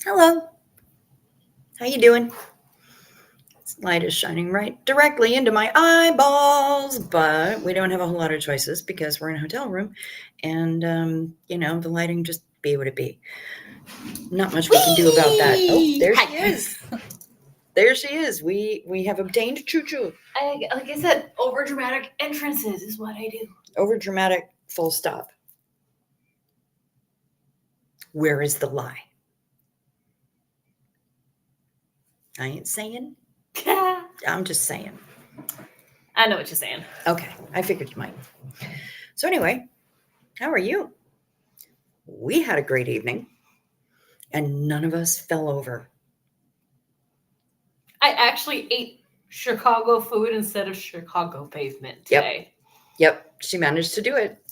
Hello. How you doing? This light is shining right directly into my eyeballs, but we don't have a whole lot of choices because we're in a hotel room, and the lighting just be what it be. Not much we can do about that. Oh, there she is. There she is. We have obtained Choo Choo. Like I said, over dramatic entrances is what I do. Over dramatic. Full stop. Where is the lie? I ain't saying. I'm just saying. I know what you're saying. Okay, I figured you might. So anyway, how are you? We had a great evening, and none of us fell over. I actually ate Chicago food instead of Chicago pavement today. Yep, she managed to do it.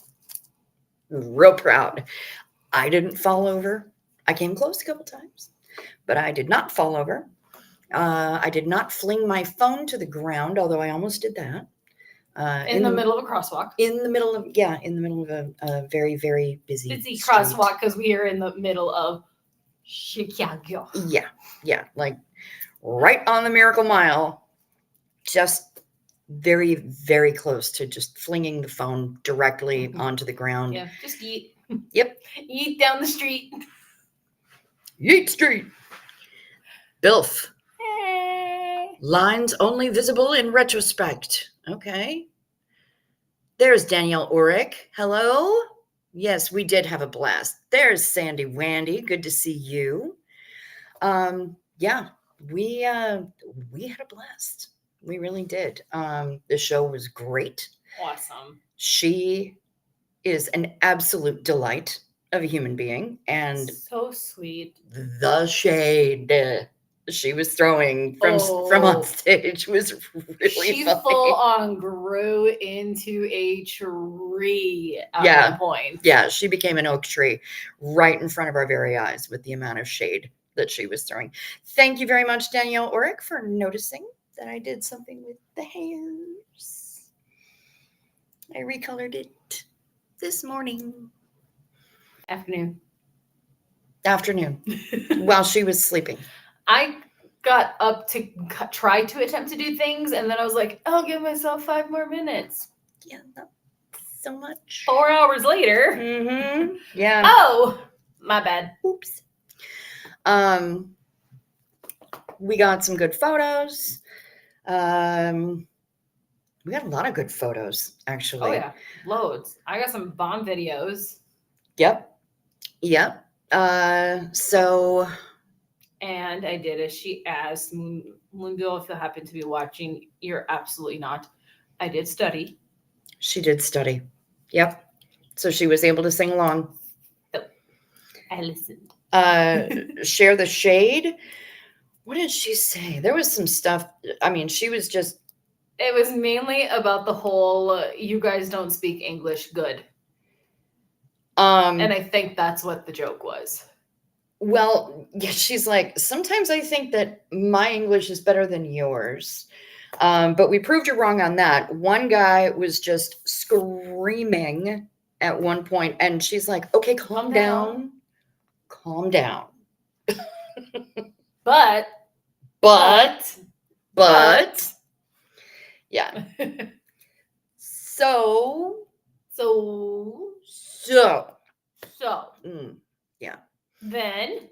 Real proud. I didn't fall over. I came close a couple times, but I did not fall over. I did not fling my phone to the ground, although I almost did that. In the middle of a crosswalk. In the middle of a very, very busy crosswalk because we are in the middle of Chicago. Yeah, like right on the Miracle Mile, just very, very close to just flinging the phone directly onto the ground. Yeah, just eat. Yep. Eat down the street. Yeet Street. Bilf. Hey. Lines only visible in retrospect. Okay. There's Danielle Ulrich. Hello. Yes, we did have a blast. There's Sandy Wandy. Good to see you. Yeah, we had a blast. We really did. The show was great. Awesome. She is an absolute delight of a human being, and so sweet. The shade she was throwing from on stage was really she funny. Full on grew into a tree at one point. Yeah, she became an oak tree right in front of our very eyes with the amount of shade that she was throwing. Thank you very much, Danielle Ulrich, for noticing that I did something with the hairs. I recolored it this morning. Afternoon. While she was sleeping. I got up to try to attempt to do things, and then I was like, I'll give myself 5 more minutes. Yeah, not so much. 4 hours later. Mm-hmm. Yeah. Oh, my bad. Oops. We got some good photos. We got a lot of good photos, actually. Oh, yeah. Loads. I got some bomb videos. Yep. So... And I did as she asked. Moonbill, if you happen to be watching, you're absolutely not. I did study. She did study. Yep. So she was able to sing along. Oh, I listened. Share the shade. What did she say? There was some stuff. I mean, she was just... It was mainly about the whole, you guys don't speak English good. And I think that's what the joke was. Well, yeah, she's like, sometimes I think that my English is better than yours. But we proved her wrong on that. One guy was just screaming at one point, and she's like, okay, calm down. Calm down. But. Yeah. So. Yeah. Then.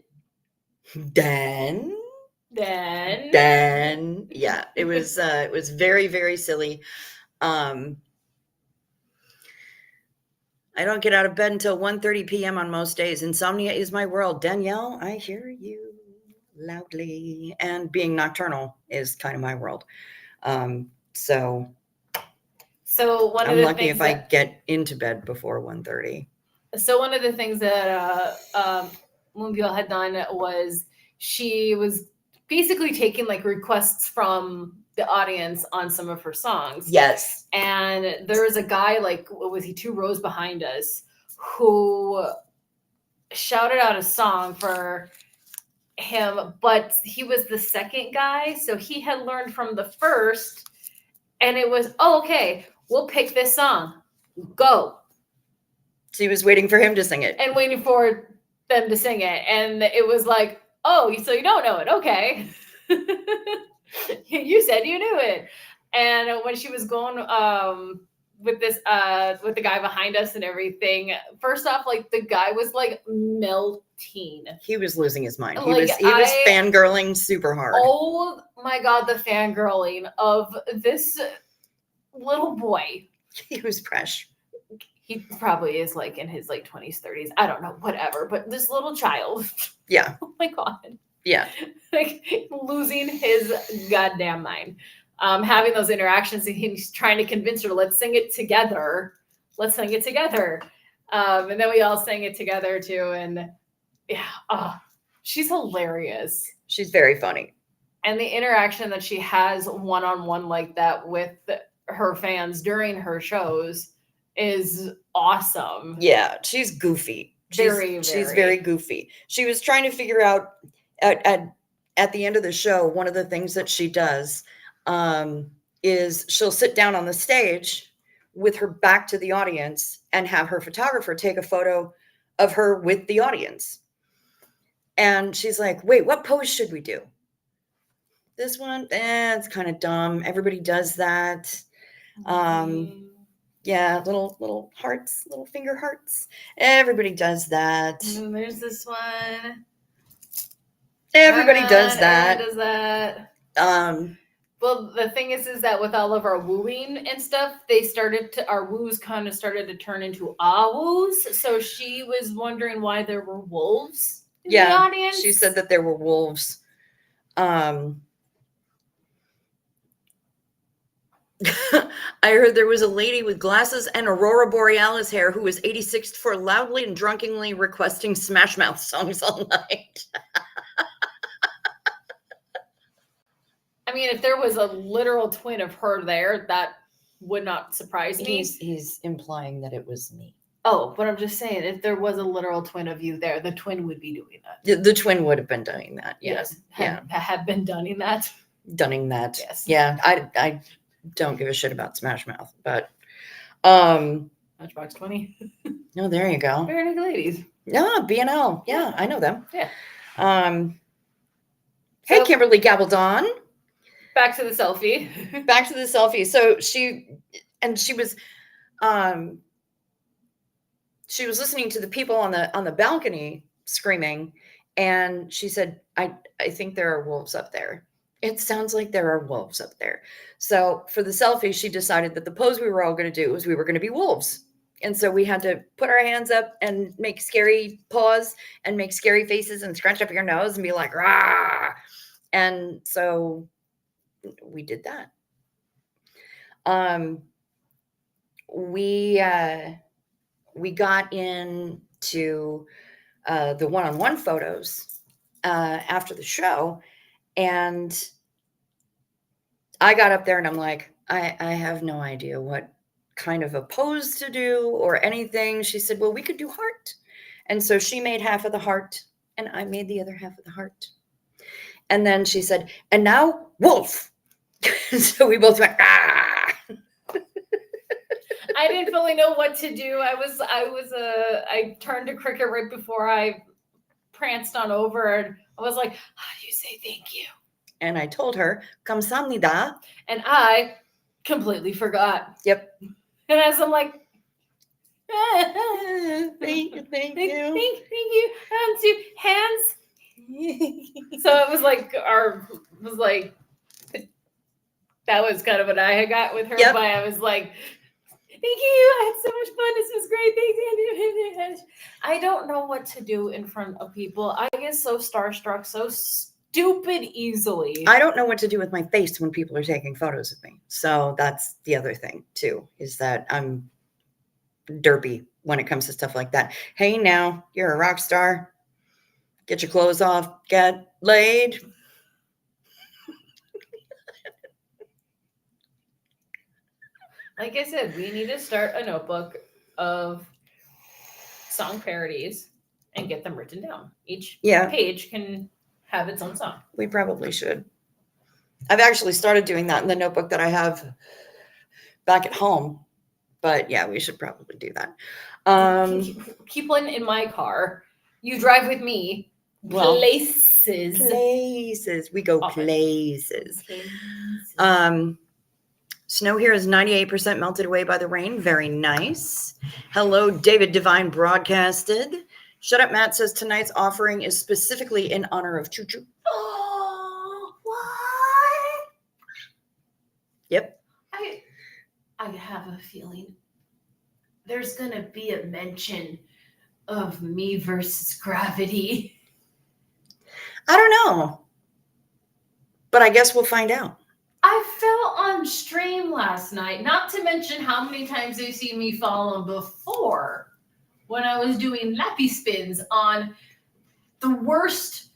Yeah, it was very, very silly. I don't get out of bed until 1:30 p.m. on most days. Insomnia is my world. Danielle, I hear you loudly. And being nocturnal is kind of my world. So one of I'm the lucky things if I get into bed before 1:30. So one of the things that Moonbill had done was she was basically taking like requests from the audience on some of her songs. Yes. And there was a guy, like, was he 2 rows behind us, who shouted out a song for him, but he was the second guy, so he had learned from the first, and it was, okay, we'll pick this song. Go. She was waiting for him to sing it. And waiting for them to sing it. And it was like, oh, so you don't know it. Okay. You said you knew it. And when she was going with this with the guy behind us and everything, first off, like the guy was like melting. He was losing his mind. Like, He was fangirling super hard. Oh my God, the fangirling of this little boy. He was fresh. He probably is like in his like 20s, 30s. I don't know, whatever. But this little child. Yeah. Oh my God. Yeah. Like losing his goddamn mind. Having those interactions, and he's trying to convince her, let's sing it together. Let's sing it together. And then we all sang it together too. And yeah, she's hilarious. She's very funny. And the interaction that she has one-on-one like that with her fans during her shows is awesome. Yeah, she's goofy. She's very goofy. She was trying to figure out at the end of the show, one of the things that she does is she'll sit down on the stage with her back to the audience and have her photographer take a photo of her with the audience. And she's like, wait, what pose should we do? This one? It's kind of dumb. Everybody does that. Yeah, little hearts, little finger hearts. Everybody does that. And there's this one. Everybody does that. Everybody does that. Well, the thing is that with all of our wooing and stuff, our woos kind of started to turn into woos. So she was wondering why there were wolves in the audience. She said that there were wolves. I heard there was a lady with glasses and Aurora Borealis hair who was 86th for loudly and drunkenly requesting Smash Mouth songs all night. I mean, if there was a literal twin of her there, that would not surprise me. He's implying that it was me. Oh, but I'm just saying, if there was a literal twin of you there, the twin would be doing that. The twin would have been doing that. Yes. Have been doing that. Dunning that. Yes. Yeah. I don't give a shit about Smash Mouth, but Matchbox 20. Oh, there you go. Very nice ladies. Yeah, B&L. Yeah, I know them. Yeah. Hey, Kimberly Gabaldon. Back to the selfie. Back to the selfie. So she was listening to the people on the balcony screaming, and she said, I think there are wolves up there. It sounds like there are wolves up there. So for the selfie, she decided that the pose we were all going to do was we were going to be wolves. And so we had to put our hands up and make scary paws and make scary faces and scrunch up your nose and be like, rah. And so we did that. We got into the one-on-one photos after the show, and I got up there and I'm like, I have no idea what kind of a pose to do or anything. She said, well, we could do heart. And so she made half of the heart and I made the other half of the heart. And then she said, and now wolf. So we both went, ah. I didn't really know what to do. I turned to Cricket right before I pranced on over, and I was like, how do you say thank you? And I told her, 감사합니다. And I completely forgot. Yep. And as I'm like, thank you. Thank you. Hands. So it was like that was kind of what I had got with her. Yep. But I was like, thank you. I had so much fun. This was great. Thank you. I don't know what to do in front of people. I get so starstruck, so stupid easily. I don't know what to do with my face when people are taking photos of me. So that's the other thing too, is that I'm derpy when it comes to stuff like that. Hey, now you're a rock star. Get your clothes off. Get laid. Like I said, we need to start a notebook of song parodies and get them written down. Each page can have its own song. We probably should. I've actually started doing that in the notebook that I have back at home. But yeah, we should probably do that. Keep one in my car. You drive with me places. Places. We go Often. places. Places. Snow here is 98% melted away by the rain. Very nice. Hello, David Devine broadcasted. Shut Up Matt says tonight's offering is specifically in honor of Choo Choo. Oh, what? Yep. I have a feeling there's going to be a mention of me versus gravity. I don't know. But I guess we'll find out. I fell on stream last night, not to mention how many times they've seen me fall before when I was doing lappy spins on the worst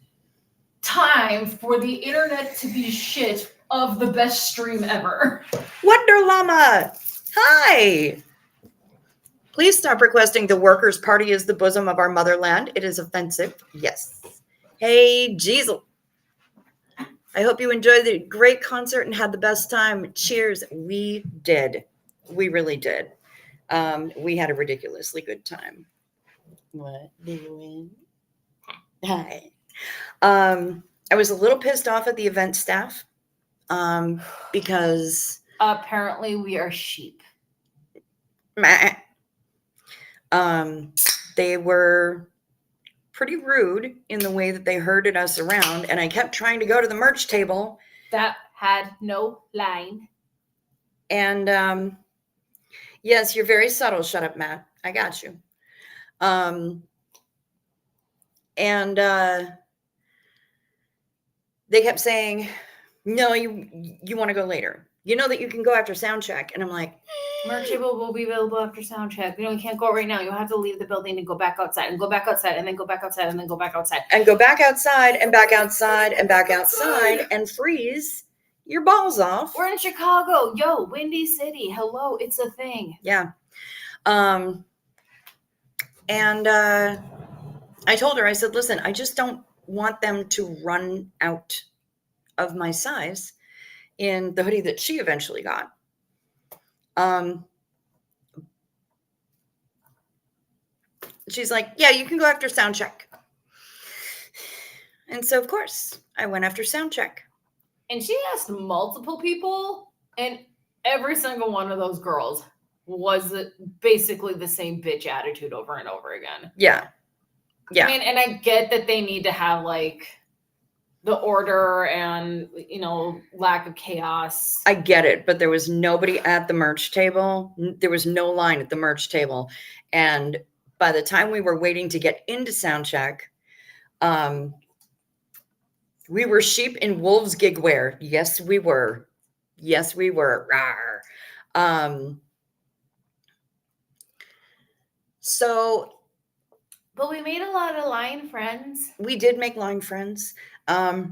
time for the internet to be shit of the best stream ever. Wonder Llama. Hi. Please stop requesting the Workers' Party is the bosom of our motherland. It is offensive. Yes. Hey, Jeezel. I hope you enjoyed the great concert and had the best time. Cheers. We did. We really did. We had a ridiculously good time. What doing? Hi. I was a little pissed off at the event staff because apparently we are sheep. They were pretty rude in the way that they herded us around, and I kept trying to go to the merch table that had no line. And yes, you're very subtle. Shut up, Matt. I got you. And they kept saying, no, you want to go later. You know that you can go after sound check. And I'm like, merch table will be available after sound check. You can't go right now. You'll have to leave the building and go back outside and go back outside and then go back outside and then go back outside. And go back outside and back outside and back outside and freeze your balls off. We're in Chicago. Yo, Windy City. Hello, it's a thing. Yeah. And I told her, I said, listen, I just don't want them to run out of my size in the hoodie that she eventually got. She's like, yeah, you can go after sound check. And so, of course, I went after sound check. And she asked multiple people, and every single one of those girls was basically the same bitch attitude over and over again. Yeah. Yeah. I mean, and I get that they need to have like the order and, lack of chaos. I get it, but there was nobody at the merch table. There was no line at the merch table. And by the time we were waiting to get into sound check, we were sheep in wolves gig wear. Yes, we were. Yes, we were. Rawr. But we made a lot of line friends. We did make line friends. I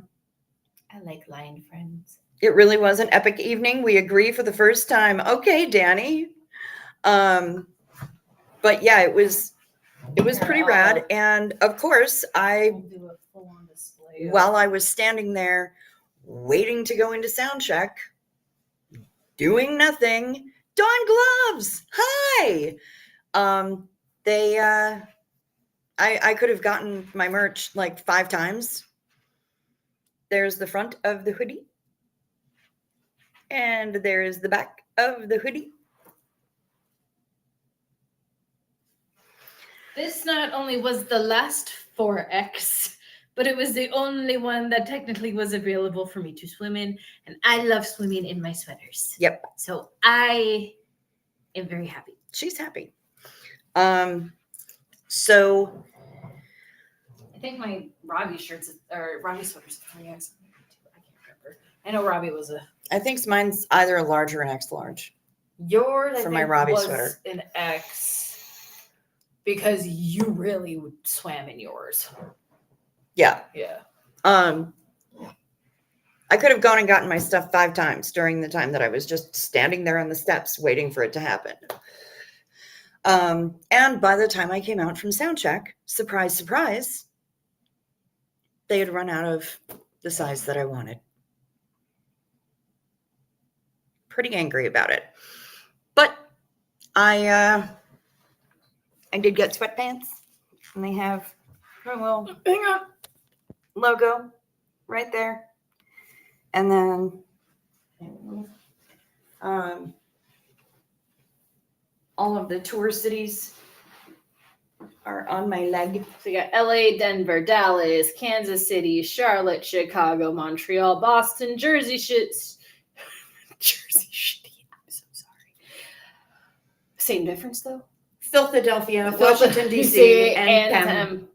like line friends. It really was an epic evening. We agree for the first time. Okay, Danny. But yeah, it was pretty rad. And of course, while I was standing there waiting to go into sound check, doing nothing, Dawn Gloves. Hi. I could have gotten my merch like 5 times. There's the front of the hoodie. And there's the back of the hoodie. This not only was the last 4X, but it was the only one that technically was available for me to swim in. And I love swimming in my sweaters. Yep. So I am very happy. She's happy. So I think my Robbie shirts or Robbie sweaters are 3X. I can't remember. I know Robbie was I think mine's either a large or an X large. Yours for my Robbie was sweater. An X because you really swam in yours. Yeah. Yeah. I could have gone and gotten my stuff 5 times during the time that I was just standing there on the steps waiting for it to happen. And by the time I came out from sound check, surprise, surprise, they had run out of the size that I wanted. Pretty angry about it. But I did get sweatpants, and they have, oh well, hang on. logo right there. And then all of the tour cities are on my leg. So you got LA, Denver, Dallas, Kansas City, Charlotte, Chicago, Montreal, Boston, Jersey City. I'm so sorry. Same difference though. Philadelphia, Washington D.C., and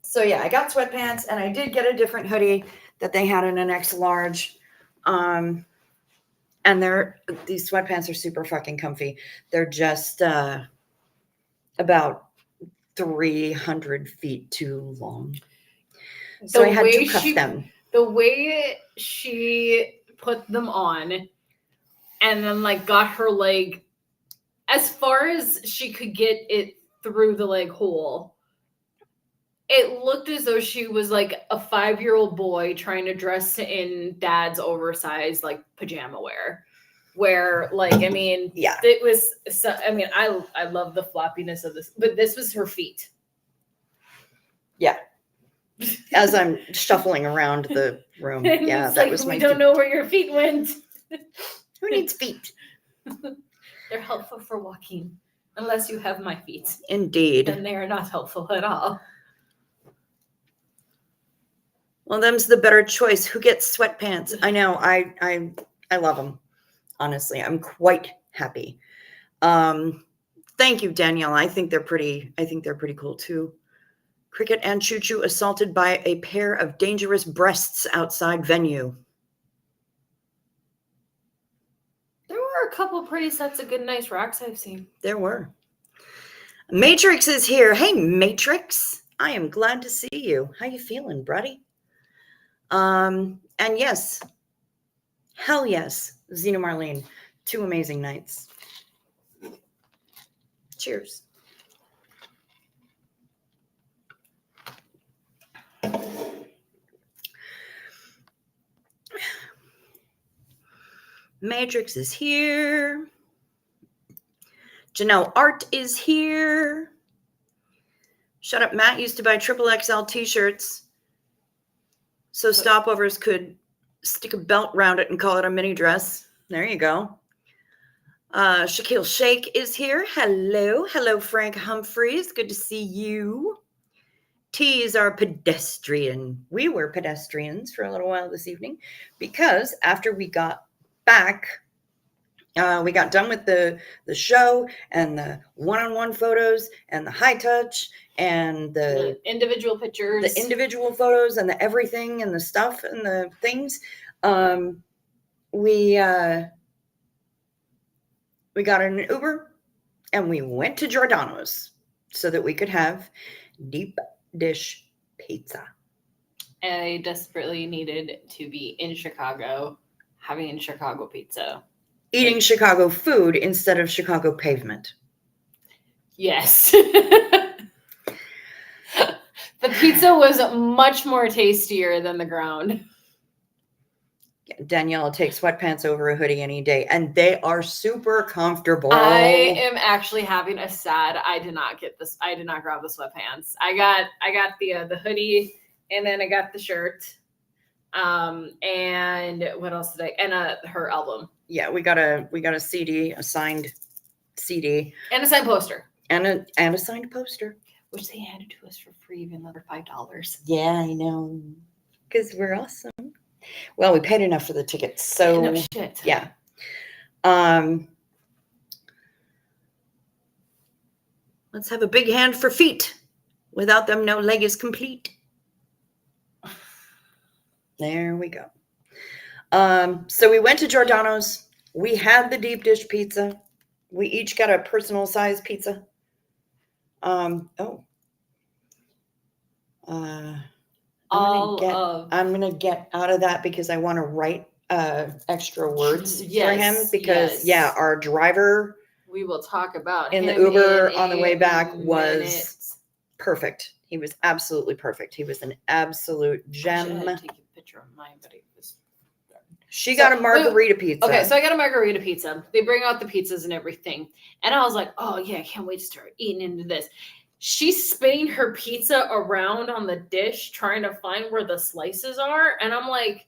so yeah, I got sweatpants, and I did get a different hoodie that they had in an X large. And these sweatpants are super fucking comfy. They're just about 300 feet too long. So I had to cuff them. The way she put them on and then like got her leg as far as she could get it through the leg hole, it looked as though she was like a 5-year-old boy trying to dress in dad's oversized like pajama wear. Where like, I mean, yeah, it was, I mean, I love the floppiness of this, but this was her feet. Yeah. As I'm shuffling around the room. Yeah, that like, was my we don't know where your feet went. Who needs feet? They're helpful for walking, unless you have my feet. Indeed. Then they are not helpful at all. Well, them's the better choice. Who gets sweatpants? I know. I love them. Honestly, I'm quite happy. Thank you, Danielle. I think they're pretty cool too. Cricket and Choo Choo assaulted by a pair of dangerous breasts outside venue. There were a couple pretty sets of good, nice rocks I've seen. There were. Matrix is here. Hey, Matrix. I am glad to see you. How you feeling, buddy? And yes, hell yes, Zena Marlene. 2 amazing nights. Cheers. Matrix is here. Janelle Art is here. Shut up, Matt used to buy XXL t-shirts so stopovers could stick a belt around it and call it a mini dress. There you go. Shaquille Shake is here. Hello. Hello, Frank Humphreys. Good to see you. T is our pedestrian. We were pedestrians for a little while this evening because after we got back, we got done with the show and the one-on-one photos and the high touch and the individual pictures, the individual photos and the everything and the stuff and the things. We got an Uber and we went to Giordano's so that we could have deep dish pizza. I desperately needed to be in Chicago, having Chicago pizza. Eating Chicago food instead of Chicago pavement. Yes. The pizza was much more tastier than the ground. Danielle will take sweatpants over a hoodie any day, and they are super comfortable. I am actually having a sad. I did not grab the sweatpants. I got the hoodie, and then I got the shirt. And what else did I? And her album. Yeah, we got a CD, a signed CD, and a signed poster, and a signed poster, which they handed to us for free, even though they're $5. Yeah, I know, because we're awesome. Well, we paid enough for the tickets, so no shit. Yeah. Let's have a big hand for feet. Without them, no leg is complete. There we go. So we went to Giordano's. We had the deep dish pizza. We each got a personal size pizza. I'm gonna get out of that because I want to write extra words for him because our driver, we will talk about in the Uber on the way back was perfect. He was absolutely perfect. He was an absolute gem. I take a picture of mine, but it was. She got a margarita pizza. Okay, so I got a margarita pizza. They bring out the pizzas and everything, and I was like, "Oh yeah, I can't wait to start eating into this." she's spinning her pizza around on the dish, trying to find where the slices are. And I'm like,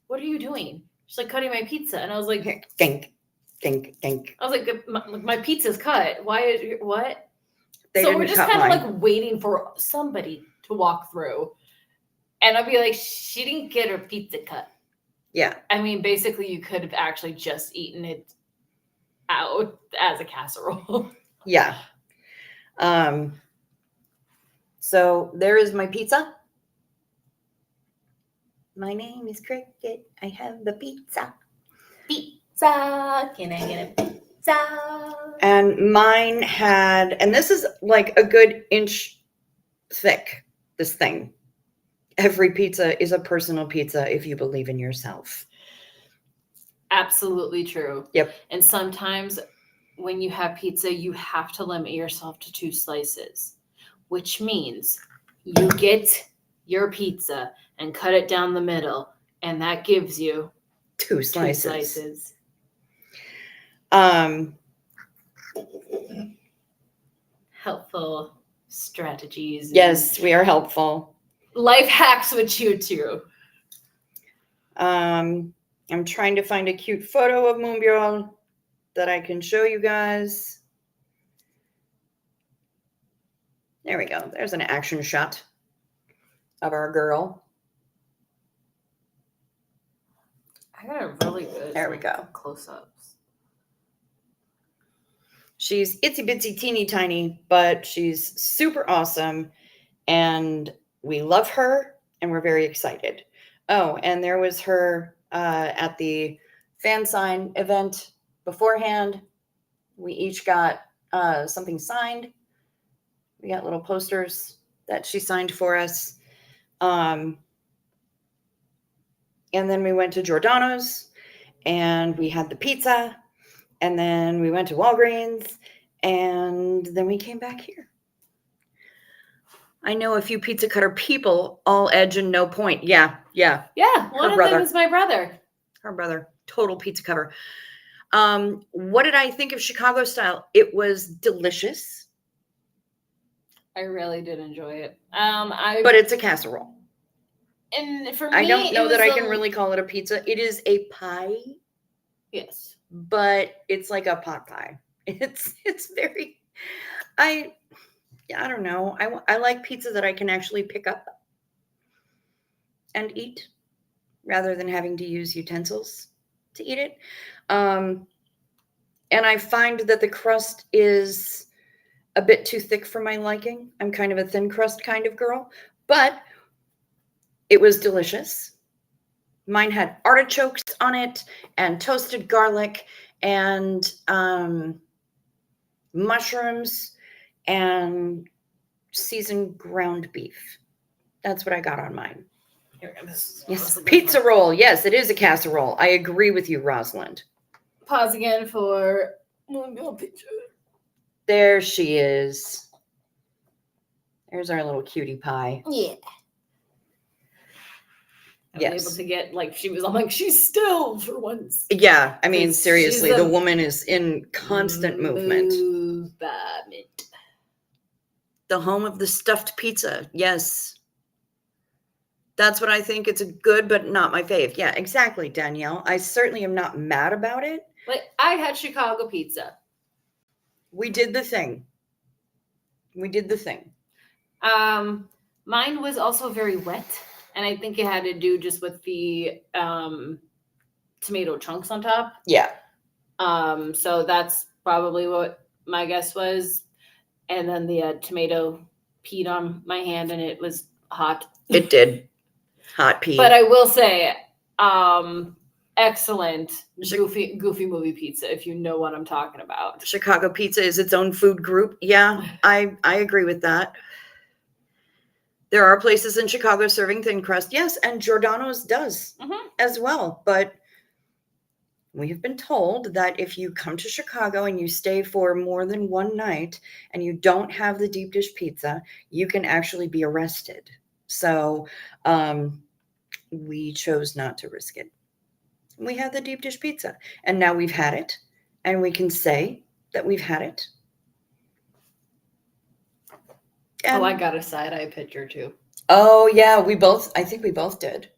what are you doing? She's like, cutting my pizza. And I was like, Gink, gink, gink. I was like, my pizza's cut. Why is what? They so didn't we're just cut kind of mine. like waiting for somebody to walk through. And I'll be like, she didn't get her pizza cut. Yeah. I mean, basically, you could have actually just eaten it out as a casserole. Yeah. So there is my pizza. My name is Cricket. I have the pizza. Pizza. Can I get a pizza? And mine had, and this is like a good inch thick, this thing. Every pizza is a personal pizza if you believe in yourself. Absolutely true. Yep. And sometimes when you have pizza, you have to limit yourself to 2 slices, which means you get your pizza and cut it down the middle, and that gives you 2 slices. 2 slices. Helpful strategies. Yes, we are helpful. Life hacks with you too. I'm trying to find a cute photo of Moonbjörn that I can show you guys. There we go. There's an action shot of our girl. I got a really good There we go. close-ups. She's itsy bitsy teeny tiny, but she's super awesome. And we love her and we're very excited. Oh, and there was her at the fan sign event beforehand. We each got something signed. We got little posters that she signed for us. And then we went to Giordano's and we had the pizza. And then we went to Walgreens and then we came back here. I know a few pizza cutter people, all edge and no point. Yeah. Yeah, one of them is my brother. Her brother, total pizza cover. What did I think of Chicago style? It was delicious. I really did enjoy it. But it's a casserole. And for me, I don't know that I can really call it a pizza. It is a pie. Yes. But it's like a pot pie. It's very, I don't know. I like pizza that I can actually pick up and eat rather than having to use utensils to eat it. And I find that the crust is a bit too thick for my liking. I'm kind of a thin crust kind of girl, but it was delicious. Mine had artichokes on it and toasted garlic and mushrooms and seasoned ground beef. That's what I got on mine. Yes, pizza roll. Yes, it is a casserole. I agree with you, Rosalind. Pause again for Moonbjörn picture. There she is. There's our little cutie pie. Yeah. I was able Yes. to get, like, I'm like, she's still for once. Yeah, I mean, seriously, the woman is in constant movement. The home of the stuffed pizza. Yes. That's what I think. It's a good, but not my fave. Yeah, exactly, Danielle. I certainly am not mad about it. Like, I had Chicago pizza. We did the thing. Mine was also very wet, and I think it had to do just with the tomato chunks on top. Yeah. So that's probably what my guess was. And then the tomato peed on my hand, and it was hot. It did. Hot pee. But I will say, excellent goofy movie pizza, if you know what I'm talking about. Chicago pizza is its own food group. Yeah, I agree with that. There are places in Chicago serving thin crust. Yes, and Giordano's does as well. But we have been told that if you come to Chicago and you stay for more than one night and you don't have the deep dish pizza, you can actually be arrested. So we chose not to risk it. We had the deep dish pizza, and now we've had it, and we can say that we've had it. And, I got a side-eye picture too. oh yeah, I think we both did.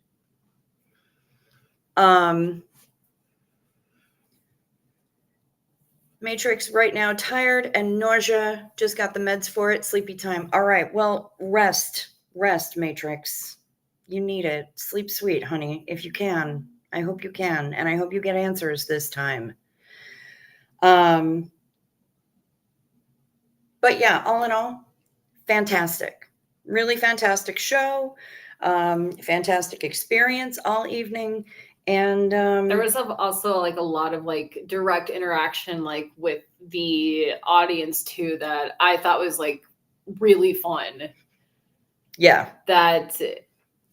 Matrix right now, tired and nausea. Just got the meds for it. Sleepy time. All right. Well, rest, Matrix. You need it. Sleep sweet, honey, if you can. I hope you can, and I hope you get answers this time. But yeah, all in all, fantastic. Really fantastic show. Fantastic experience all evening. And there was also like a lot of like direct interaction like with the audience too that I thought was like really fun. Yeah. That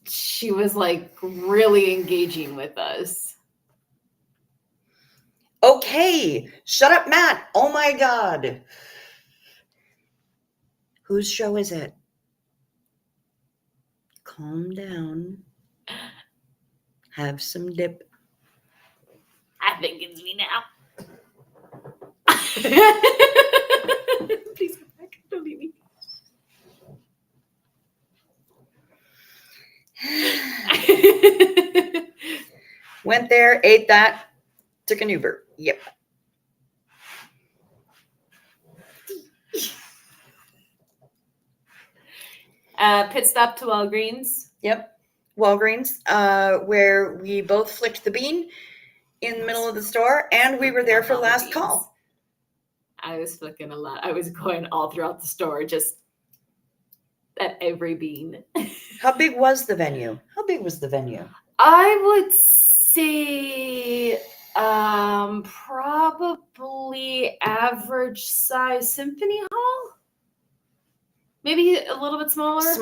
she was like really engaging with us. Okay, shut up, Matt. Oh my God. Whose show is it? Calm down. Have some dip. I think it's me now. Please come back. Don't leave me. Went there, ate that, took an Uber. Yep. Pit stop to Walgreens. Yep. Walgreens, where we both flicked the bean in the middle of the store, and we were there for last call. I was flicking a lot. I was going all throughout the store, just at every bean. How big was the venue? I would say probably average size Symphony Hall. Maybe a little bit smaller.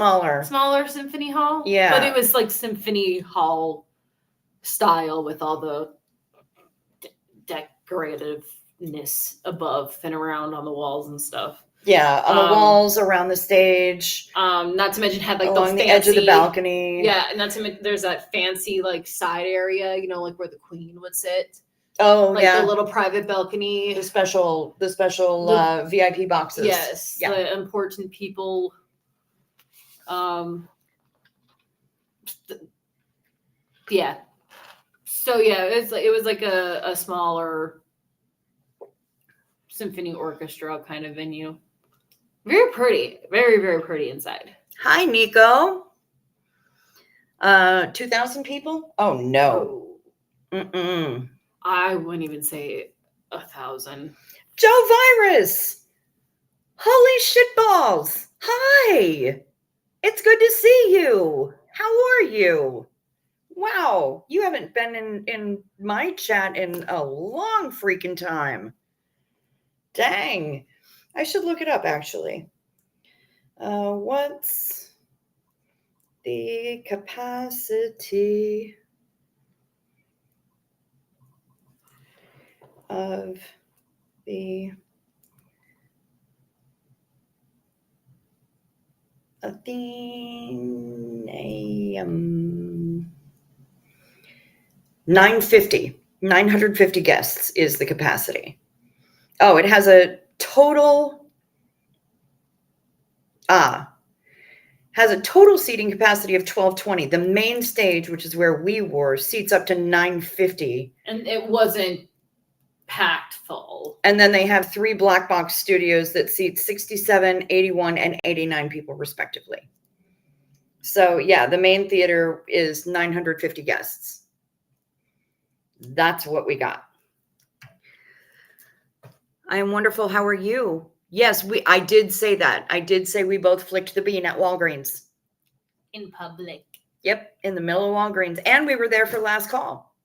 Smaller Symphony Hall. Yeah. But it was like Symphony Hall style with all the decorativeness above and around on the walls and stuff. Yeah, on the walls, around the stage. Not to mention had like along the edge of the balcony. Yeah, and not to mention there's that fancy like side area, you know, like where the queen would sit. Oh, like yeah. The little private balcony. The special VIP boxes. Yes. Yeah. The important people. Yeah. So yeah, it was like a smaller symphony orchestra kind of venue. Very pretty. Very, very pretty inside. Hi, Nico. 2,000 people? Oh, no. Mm-mm. I wouldn't even say 1,000. Joe Virus! Holy shitballs! Hi! It's good to see you. How are you? Wow, you haven't been in my chat in a long freaking time. Dang. I should look it up, actually. What's the capacity of the Athenaeum? 950 guests is the capacity. Oh, it has a total seating capacity of 1,220. The main stage, which is where we were, seats up to 950. And it wasn't packed full. And then they have 3 black box studios that seat 67, 81, and 89 people respectively. So yeah, the main theater is 950 guests. That's what we got. I am wonderful. How are you? Yes, I did say that. I did say we both flicked the bean at Walgreens. In public. Yep, in the middle of Walgreens. And we were there for last call.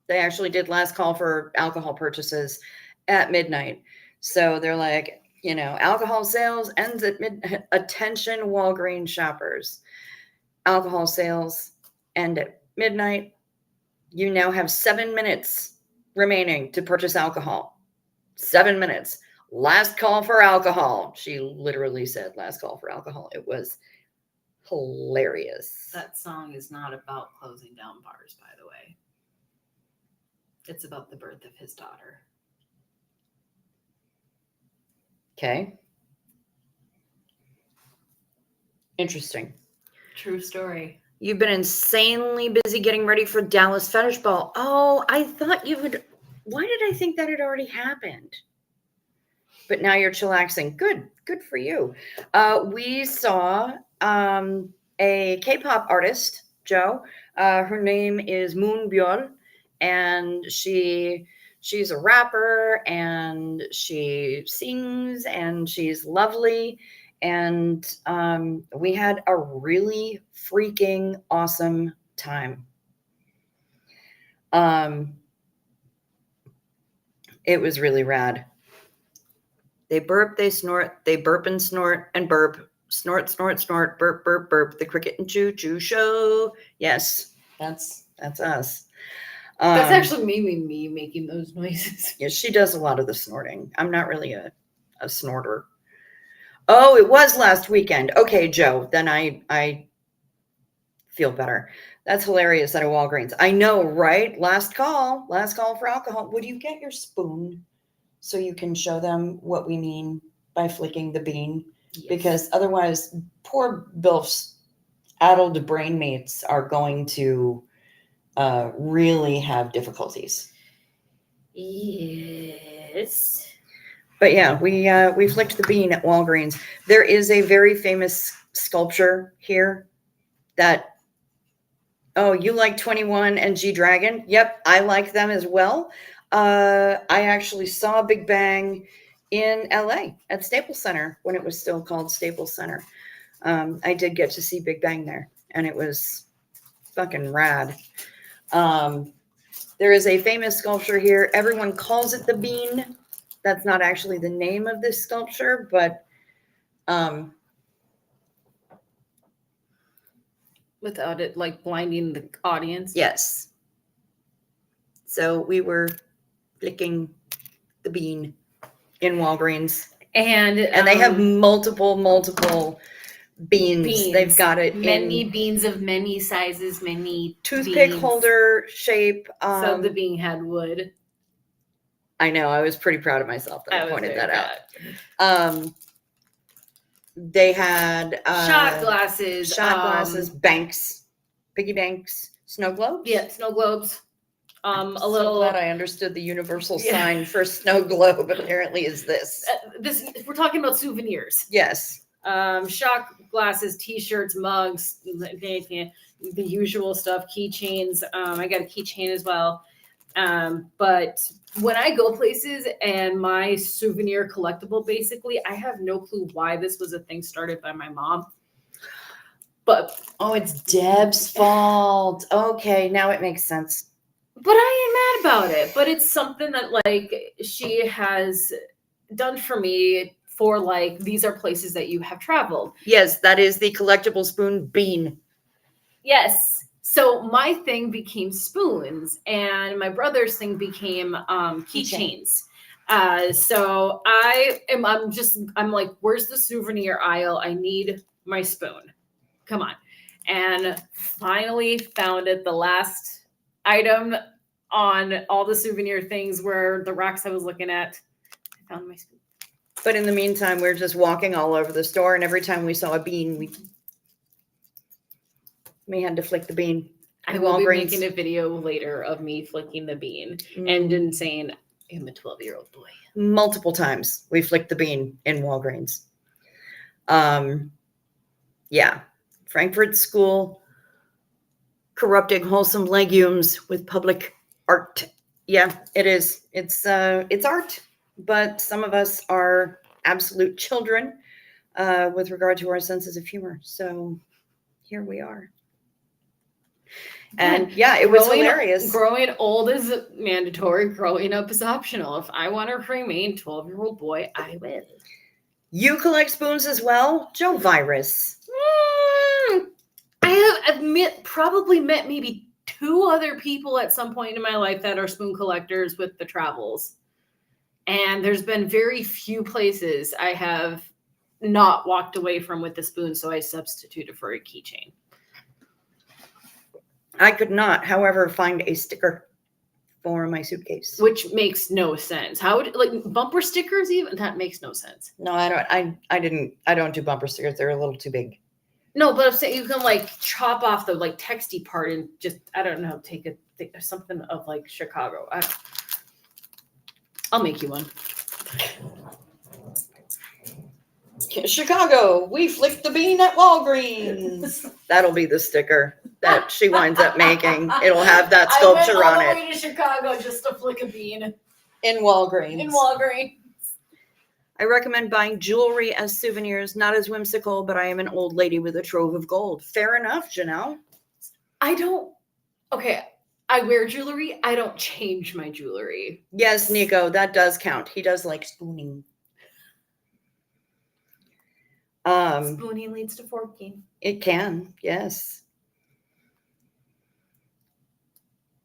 They actually did last call for alcohol purchases at midnight. So they're like, you know, alcohol sales ends at midnight. Attention, Walgreens shoppers. Alcohol sales end at midnight. You now have 7 minutes remaining to purchase alcohol. 7 minutes. Last call for alcohol. She literally said last call for alcohol. It was hilarious. That song is not about closing down bars, by the way. It's about the birth of his daughter. Okay. Interesting. True story. You've been insanely busy getting ready for Dallas Fetish Ball. Oh, I thought you would. Why did I think that had already happened? But now you're chillaxing. Good for you. We saw a K-pop artist, Joe. Her name is Moonbyul, and she's a rapper, and she sings, and she's lovely. And we had a really freaking awesome time. It was really rad. They burp, they snort, they burp and snort and burp. Snort, snort, snort, burp, burp, burp. The Cricket and Choo Choo Show. Yes, that's us. That's actually mainly me making those noises. Yeah, she does a lot of the snorting. I'm not really a snorter. Oh, it was last weekend. Okay, Joe, then I feel better. That's hilarious at a Walgreens. I know, right? Last call for alcohol. Would you get your spoon so you can show them what we mean by flicking the bean? Yes. Because otherwise, poor Bilf's addled brain mates are going to really have difficulties. Yes. But yeah, we flicked the bean at Walgreens. There is a very famous sculpture here that. Oh, you like 21 and G Dragon? Yep, I like them as well. I actually saw Big Bang in LA at Staples Center when it was still called Staples Center. I did get to see Big Bang there, and it was fucking rad. There is a famous sculpture here. Everyone calls it the Bean. That's not actually the name of this sculpture, but without it like blinding the audience. Yes. So we were flicking the bean in Walgreens, and they have multiple beans. They've got it many in beans of many sizes, many toothpick beans. holder shape. So the bean had wood. I know. I was pretty proud of myself that I pointed that out. They had shot glasses, banks, piggy banks, snow globes. Yeah, snow globes. I'm so glad I understood the universal sign for snow globe. Apparently, is this. We're talking about souvenirs. Yes. Shot glasses, T-shirts, mugs, the usual stuff, keychains. I got a keychain as well. But when I go places and my souvenir collectible, basically, I have no clue why this was a thing started by my mom. But it's Deb's fault. Okay, now it makes sense. But I ain't mad about it. But it's something that like she has done for me. For like, these are places that you have traveled. Yes, that is the collectible spoon bean. Yes. So my thing became spoons, and my brother's thing became keychains. So I'm like, where's the souvenir aisle? I need my spoon. Come on. And finally found it. The last item on all the souvenir things were the racks I was looking at. I found my spoon. But in the meantime, we're just walking all over the store, and every time we saw a bean, we had to flick the bean. I will be making a video later of me flicking the bean and then saying, I'm a 12-year-old boy. Multiple times we flicked the bean in Walgreens. Yeah. Frankfurt School corrupting wholesome legumes with public art. Yeah, it is. It's art. But some of us are absolute children with regard to our senses of humor. So here we are. And yeah, it was hilarious. Growing old is mandatory. Growing up is optional. If I want to remain 12-year-old boy, I will. You collect spoons as well? Joe Virus. I have probably met maybe 2 other people at some point in my life that are spoon collectors with the travels. And there's been very few places I have not walked away from with the spoon, so I substituted for a keychain. I could not, however, find a sticker for my suitcase. Which makes no sense. How would, like, bumper stickers even? That makes no sense. No, I don't. I don't do bumper stickers. They're a little too big. No, but I'm saying you can like chop off the like texty part and just I don't know, take something of like Chicago. I'll make you one. Chicago, we flicked the bean at Walgreens. That'll be the sticker that she winds up making. It'll have that sculpture on I went all the it. way to Chicago just to flick a bean In Walgreens. in Walgreens. I recommend buying jewelry as souvenirs, not as whimsical, but I am an old lady with a trove of gold. Fair enough, Janelle. Okay, I wear jewelry. I don't change my jewelry. Yes, Nico, that does count. He does like spooning. Spooning leads to forking. It can, yes.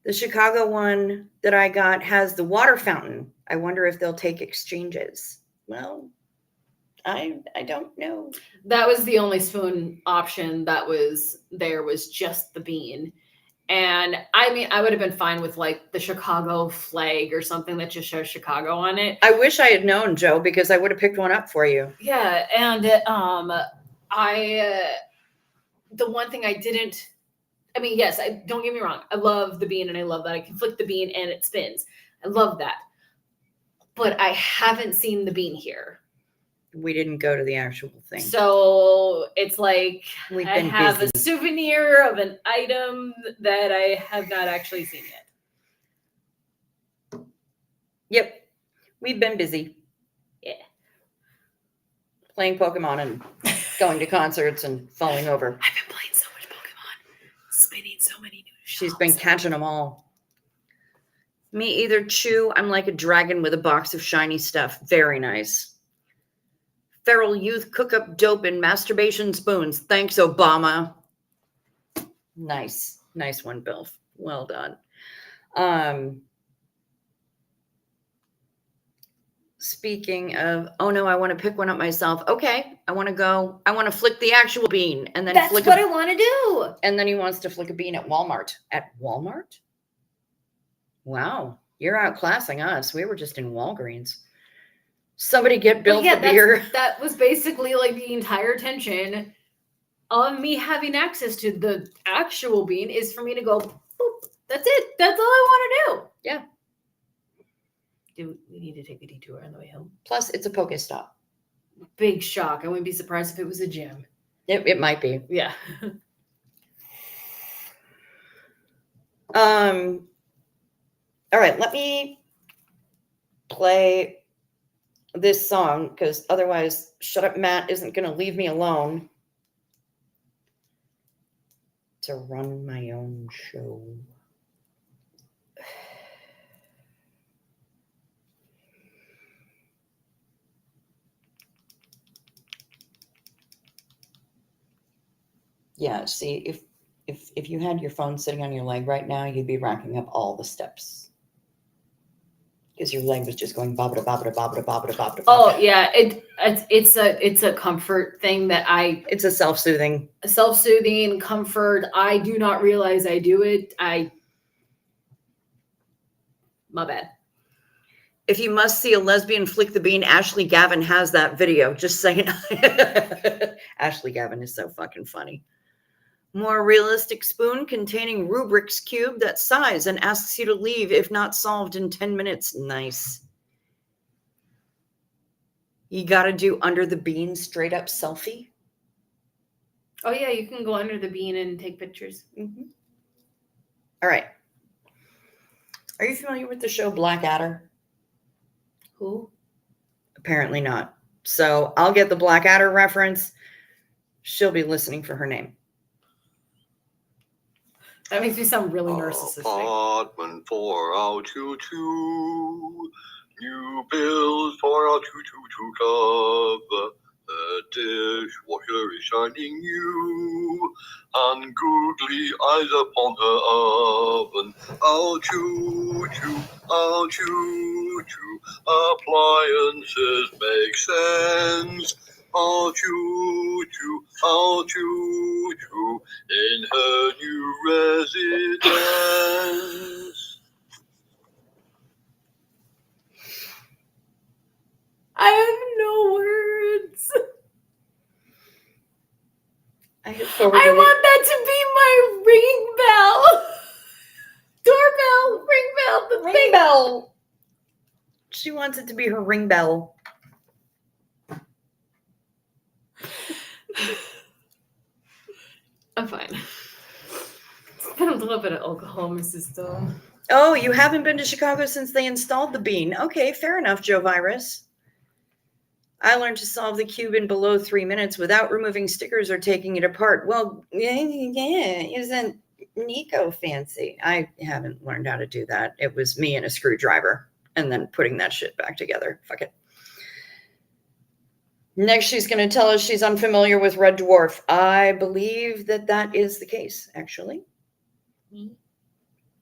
The Chicago one that I got has the water fountain. I wonder if they'll take exchanges. Well, I don't know. That was the only spoon option that was there, was just the bean. And I mean, I would have been fine with like the Chicago flag or something that just shows Chicago on it. I wish I had known, Joe, because I would have picked one up for you. Yeah, and the one thing I didn't. I mean, yes, don't get me wrong. I love the bean, and I love that I can flick the bean and it spins. I love that. But I haven't seen the bean here. We didn't go to the actual thing. So it's like We've I been have busy. a souvenir of an item that I have not actually seen yet. Yep. We've been busy. Yeah. Playing Pokemon and going to concerts and falling over. I've been playing so much Pokemon, spinning so many new shops. She's been catching them all. Me either, Chew. I'm like a dragon with a box of shiny stuff. Very nice. Feral youth cook up dope in masturbation spoons. Thanks, Obama. Nice. Nice one, Bill. Well done. Speaking of, oh no, I want to pick one up myself. Okay, I want to flick the actual bean and then That's flick what I want to do. And then he wants to flick a bean at Walmart. At Walmart? Wow, you're outclassing us. We were just in Walgreens. Somebody get Bill the beer. That was basically like the entire tension of me having access to the actual bean is for me to go, boop. That's it. That's all I want to do. Yeah. Do we need to take a detour on the way home? Plus, it's a Pokestop. Big shock. I wouldn't be surprised if it was a gym. It might be. Yeah. All right, let me play this song because otherwise Shut Up Matt isn't going to leave me alone to run my own show. Yeah, see, if you had your phone sitting on your leg right now, you'd be racking up all the steps. Because your leg was just going bobbada bobbada bobbada bobbada bobbada. Oh yeah, it's a comfort thing that it's a self-soothing comfort. I do not realize I do it. My bad. If you must see a lesbian flick the bean, Ashley Gavin has that video. Just saying. Ashley Gavin is so fucking funny. More realistic spoon containing Rubik's Cube that sighs and asks you to leave if not solved in 10 minutes. Nice. You got to do under the bean straight up selfie. Oh, yeah, you can go under the bean and take pictures. Mm-hmm. All right. Are you familiar with the show Blackadder? Who? Apparently not. So I'll get the Blackadder reference. She'll be listening for her name. That makes me sound really narcissistic. Apartment for our choo-choo. New bills for our choo-choo club. The dishwasher is shining new, and googly eyes upon her oven. Our choo-choo, our choo-choo, appliances make sense. Our choo-choo, our choo-choo, in her new residence. I have no words. I have forwarded I it. want that to be my ring bell. Doorbell, ring bell, the Ring thing. bell. She wants it to be her ring bell. I'm fine. It's been a little bit of alcohol in my system. Oh, you haven't been to Chicago since they installed the bean. Okay, fair enough, Joe Virus. I learned to solve the cube in below 3 minutes without removing stickers or taking it apart. Well, yeah, isn't Nico fancy? I haven't learned how to do that. It was me and a screwdriver and then putting that shit back together. Fuck it. Next, she's going to tell us she's unfamiliar with Red Dwarf. I believe that that is the case, actually.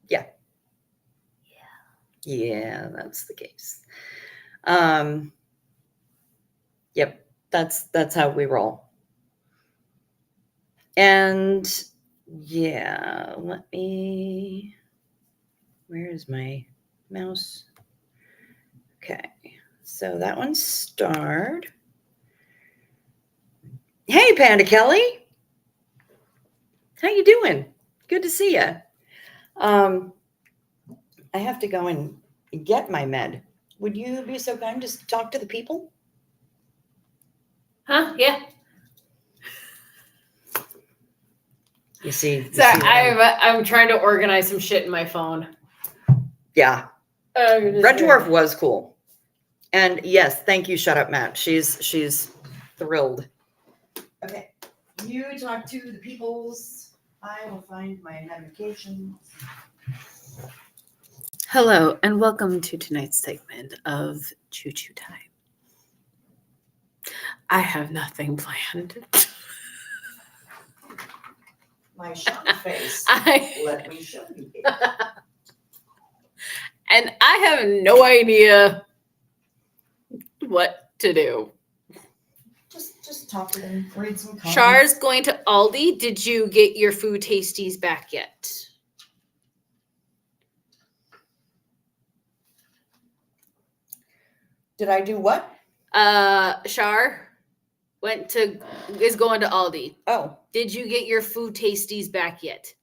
Yeah. Yeah, that's the case. Yep, that's how we roll. And yeah, let me, where is my mouse? Okay, so that one's starred. Hey, Panda Kelly. How you doing? Good to see you. I have to go and get my med. Would you be so kind just to talk to the people? Huh? Yeah. You see, Sorry, I'm trying to organize some shit in my phone. yeah. Red Dwarf was cool. And yes, thank you. Shut up, Matt. She's thrilled. Okay. You talk to the peoples. I will find my medications. Hello, and welcome to tonight's segment of Choo Choo Time. I have nothing planned. My shock face. Let me show you. And I have no idea what to do. Just talk to them. Read some comments. Char's going to Aldi. Did you get your food tasties back yet? Did I do what? Char is going to Aldi. Oh. Did you get your food tasties back yet?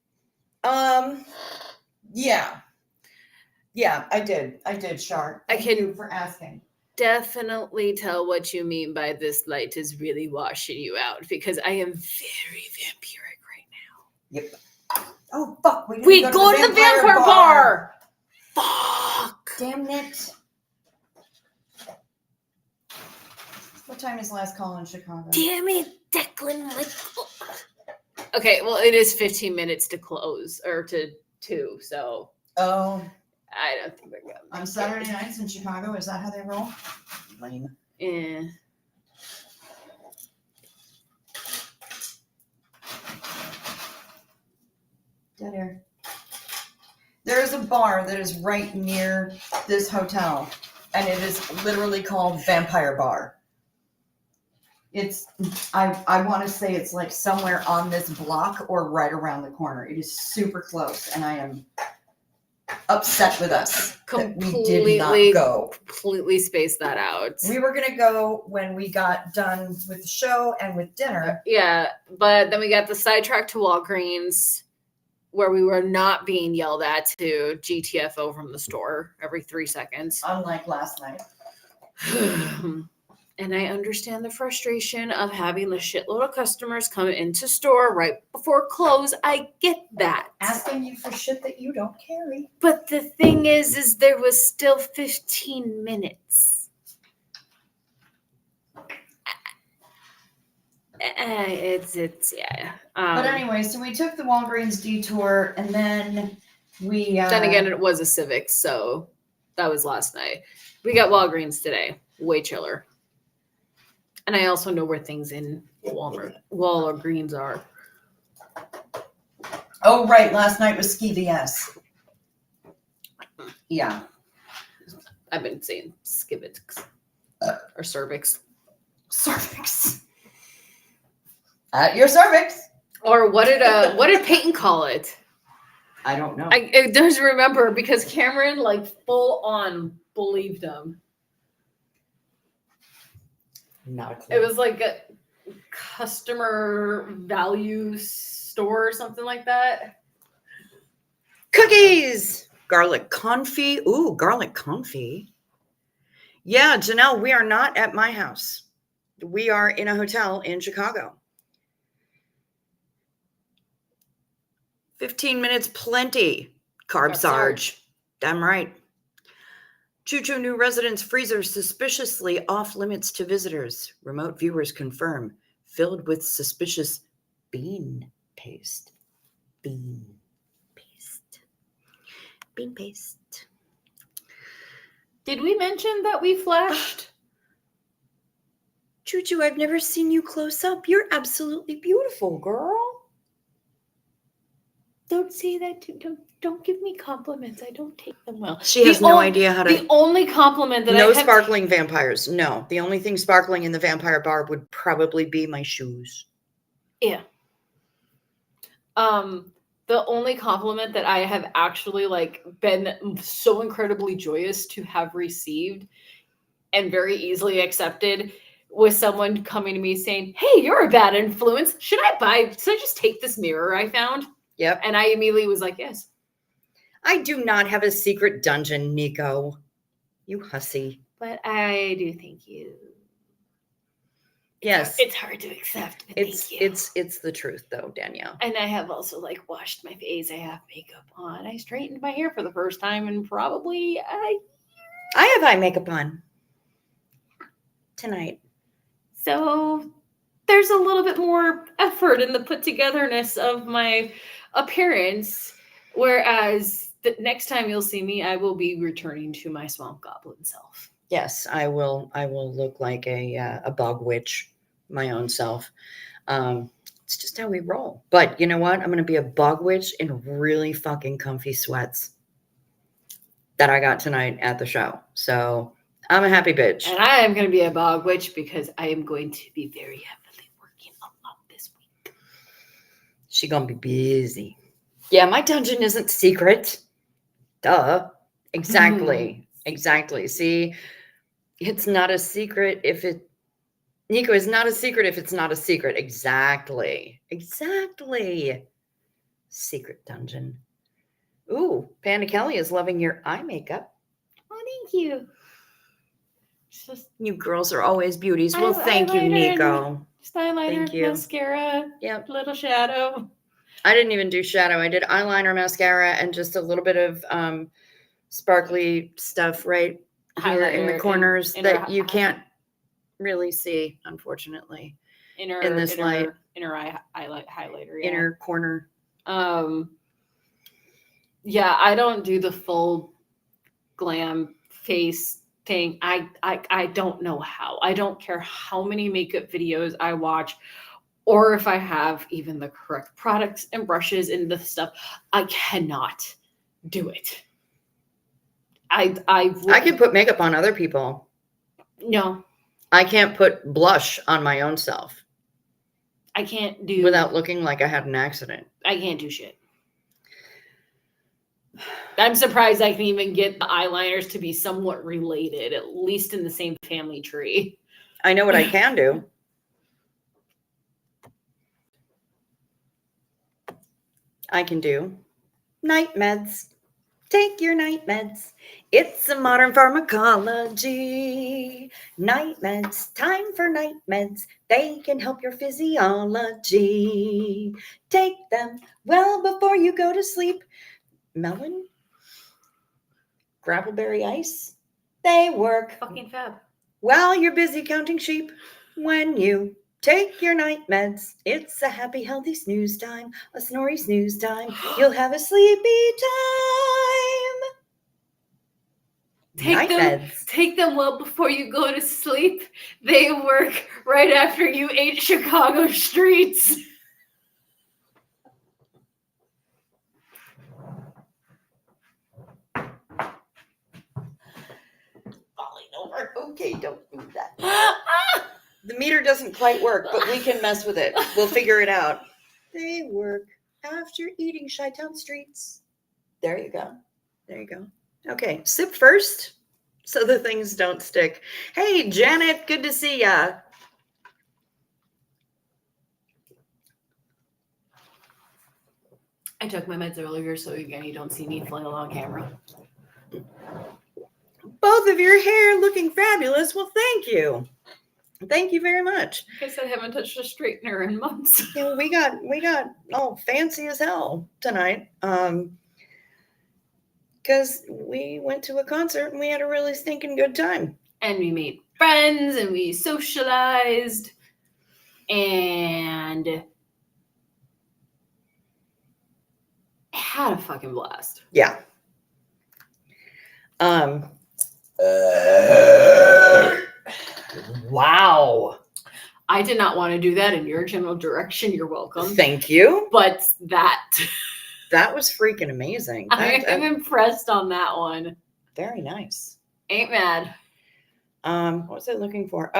Yeah. Yeah, I did, Char. Thank you for asking. Definitely tell what you mean by this light is really washing you out, because I am very vampiric right now. Yep. Oh, fuck. We go to the vampire bar. Fuck. Damn it. What time is last call in Chicago? Damn it, Declan. Okay, well, it is 15 minutes to close, or to 2, so. Oh. I don't think we're good. On Saturday nights in Chicago, is that how they roll? Lame. Yeah. Dead air. There is a bar that is right near this hotel, and it is literally called Vampire Bar. It's, I want to say it's like somewhere on this block or right around the corner. It is super close, and I am upset with us that we did not go. Completely spaced that out. We were going to go when we got done with the show and with dinner. Yeah, but then we got the sidetrack to Walgreens, where we were not being yelled at to GTFO from the store every 3 seconds. Unlike last night. And I understand the frustration of having the shitload of customers come into store right before close. I get that. Asking you for shit that you don't carry. But the thing is there was still 15 minutes. It's yeah. But anyway, so we took the Walgreens detour, and then we. Then again, it was a Civic, so that was last night. We got Walgreens today. Way chiller. And I also know where things in Walgreens are. Oh, right. Last night was Ski VS. Yeah. I've been saying skivets or cervix. Cervix. At your cervix. Or what did Peyton call it? I don't know. I don't remember, because Cameron full on believed him. Not a clue. It was like customer value store or something like that. Cookies, garlic confit. Ooh, garlic confit. Yeah, Janelle, we are not at my house. We are in a hotel in Chicago. 15 minutes plenty. Carb Sarge. Damn right. Choo-choo new residence freezer suspiciously off limits to visitors. Remote viewers confirm. Filled with suspicious bean paste. Bean paste. Bean paste. Did we mention that we flashed? Choo-choo, I've never seen you close up. You're absolutely beautiful, girl. Don't say that. Don't give me compliments. I don't take them well. She has no idea how to. The only compliment that I No have sparkling vampires. No. The only thing sparkling in the vampire bar would probably be my shoes. Yeah. The only compliment that I have actually like been so incredibly joyous to have received and very easily accepted was someone coming to me saying, "Hey, you're a bad influence. Should I just take this mirror I found?" Yep. And I immediately was like, "Yes." I do not have a secret dungeon, Nico. You hussy. But I do thank you. Yes. It's hard to accept. But thank you. It's the truth though, Danielle. And I have also like washed my face. I have makeup on. I straightened my hair for the first time in probably I have eye makeup on tonight. So there's a little bit more effort in the put togetherness of my appearance. Whereas the next time you'll see me, I will be returning to my swamp goblin self. Yes, I will look like a bog witch, my own self. It's just how we roll. But you know what? I'm going to be a bog witch in really fucking comfy sweats that I got tonight at the show. So I'm a happy bitch. And I am going to be a bog witch because I am going to be very heavily working a lot this week. She going to be busy. Yeah, my dungeon isn't secret. Duh. Exactly. Exactly. See, it's not a secret if it... Nico, is not a secret if it's not a secret. Exactly. Exactly. Secret dungeon. Ooh, Panda Kelly is loving your eye makeup. Oh, thank you. It's just, you girls are always beauties. Well, thank you, Nico. Just eyeliner, Thank you. mascara, Yep. little shadow. I didn't even do shadow. I did eyeliner, mascara, and just a little bit of sparkly stuff right here in the corners that you can't really see, unfortunately, in this light. Inner eye highlighter. Yeah. Inner corner. Yeah, I don't do the full glam face thing. I don't know how. I don't care how many makeup videos I watch or if I have even the correct products and brushes and the stuff. I cannot do it. I can put makeup on other people. No. I can't put blush on my own self. I can't do... Without looking like I had an accident. I can't do shit. I'm surprised I can even get the eyeliners to be somewhat related, at least in the same family tree. I know what I can do. I can do night meds. Take your night meds. It's a modern pharmacology. Night meds, time for night meds. They can help your physiology. Take them well before you go to sleep. Melon, grappleberry ice, they work. Fucking fab. While you're busy counting sheep, when you take your night meds, it's a happy, healthy snooze time, a snory snooze time. You'll have a sleepy time. Take them well before you go to sleep. They work right after you ate Chicago streets. Falling over. Okay, don't do that. The meter doesn't quite work, but we can mess with it. We'll figure it out. They work after eating Chi-Town streets. There you go. There you go. Okay, sip first so the things don't stick. Hey, Janet, good to see ya. I took my meds earlier, so again, you don't see me flail on camera. Both of your hair looking fabulous. Well, thank you. Thank you very much. I guess I haven't touched a straightener in months. You know, we got all fancy as hell tonight. Because we went to a concert and we had a really stinking good time. And we made friends and we socialized and had a fucking blast. Yeah. Wow. I did not want to do that in your general direction. You're welcome. Thank you. But that was freaking amazing. I'm impressed on that one. Very nice. Ain't mad. What was I looking for?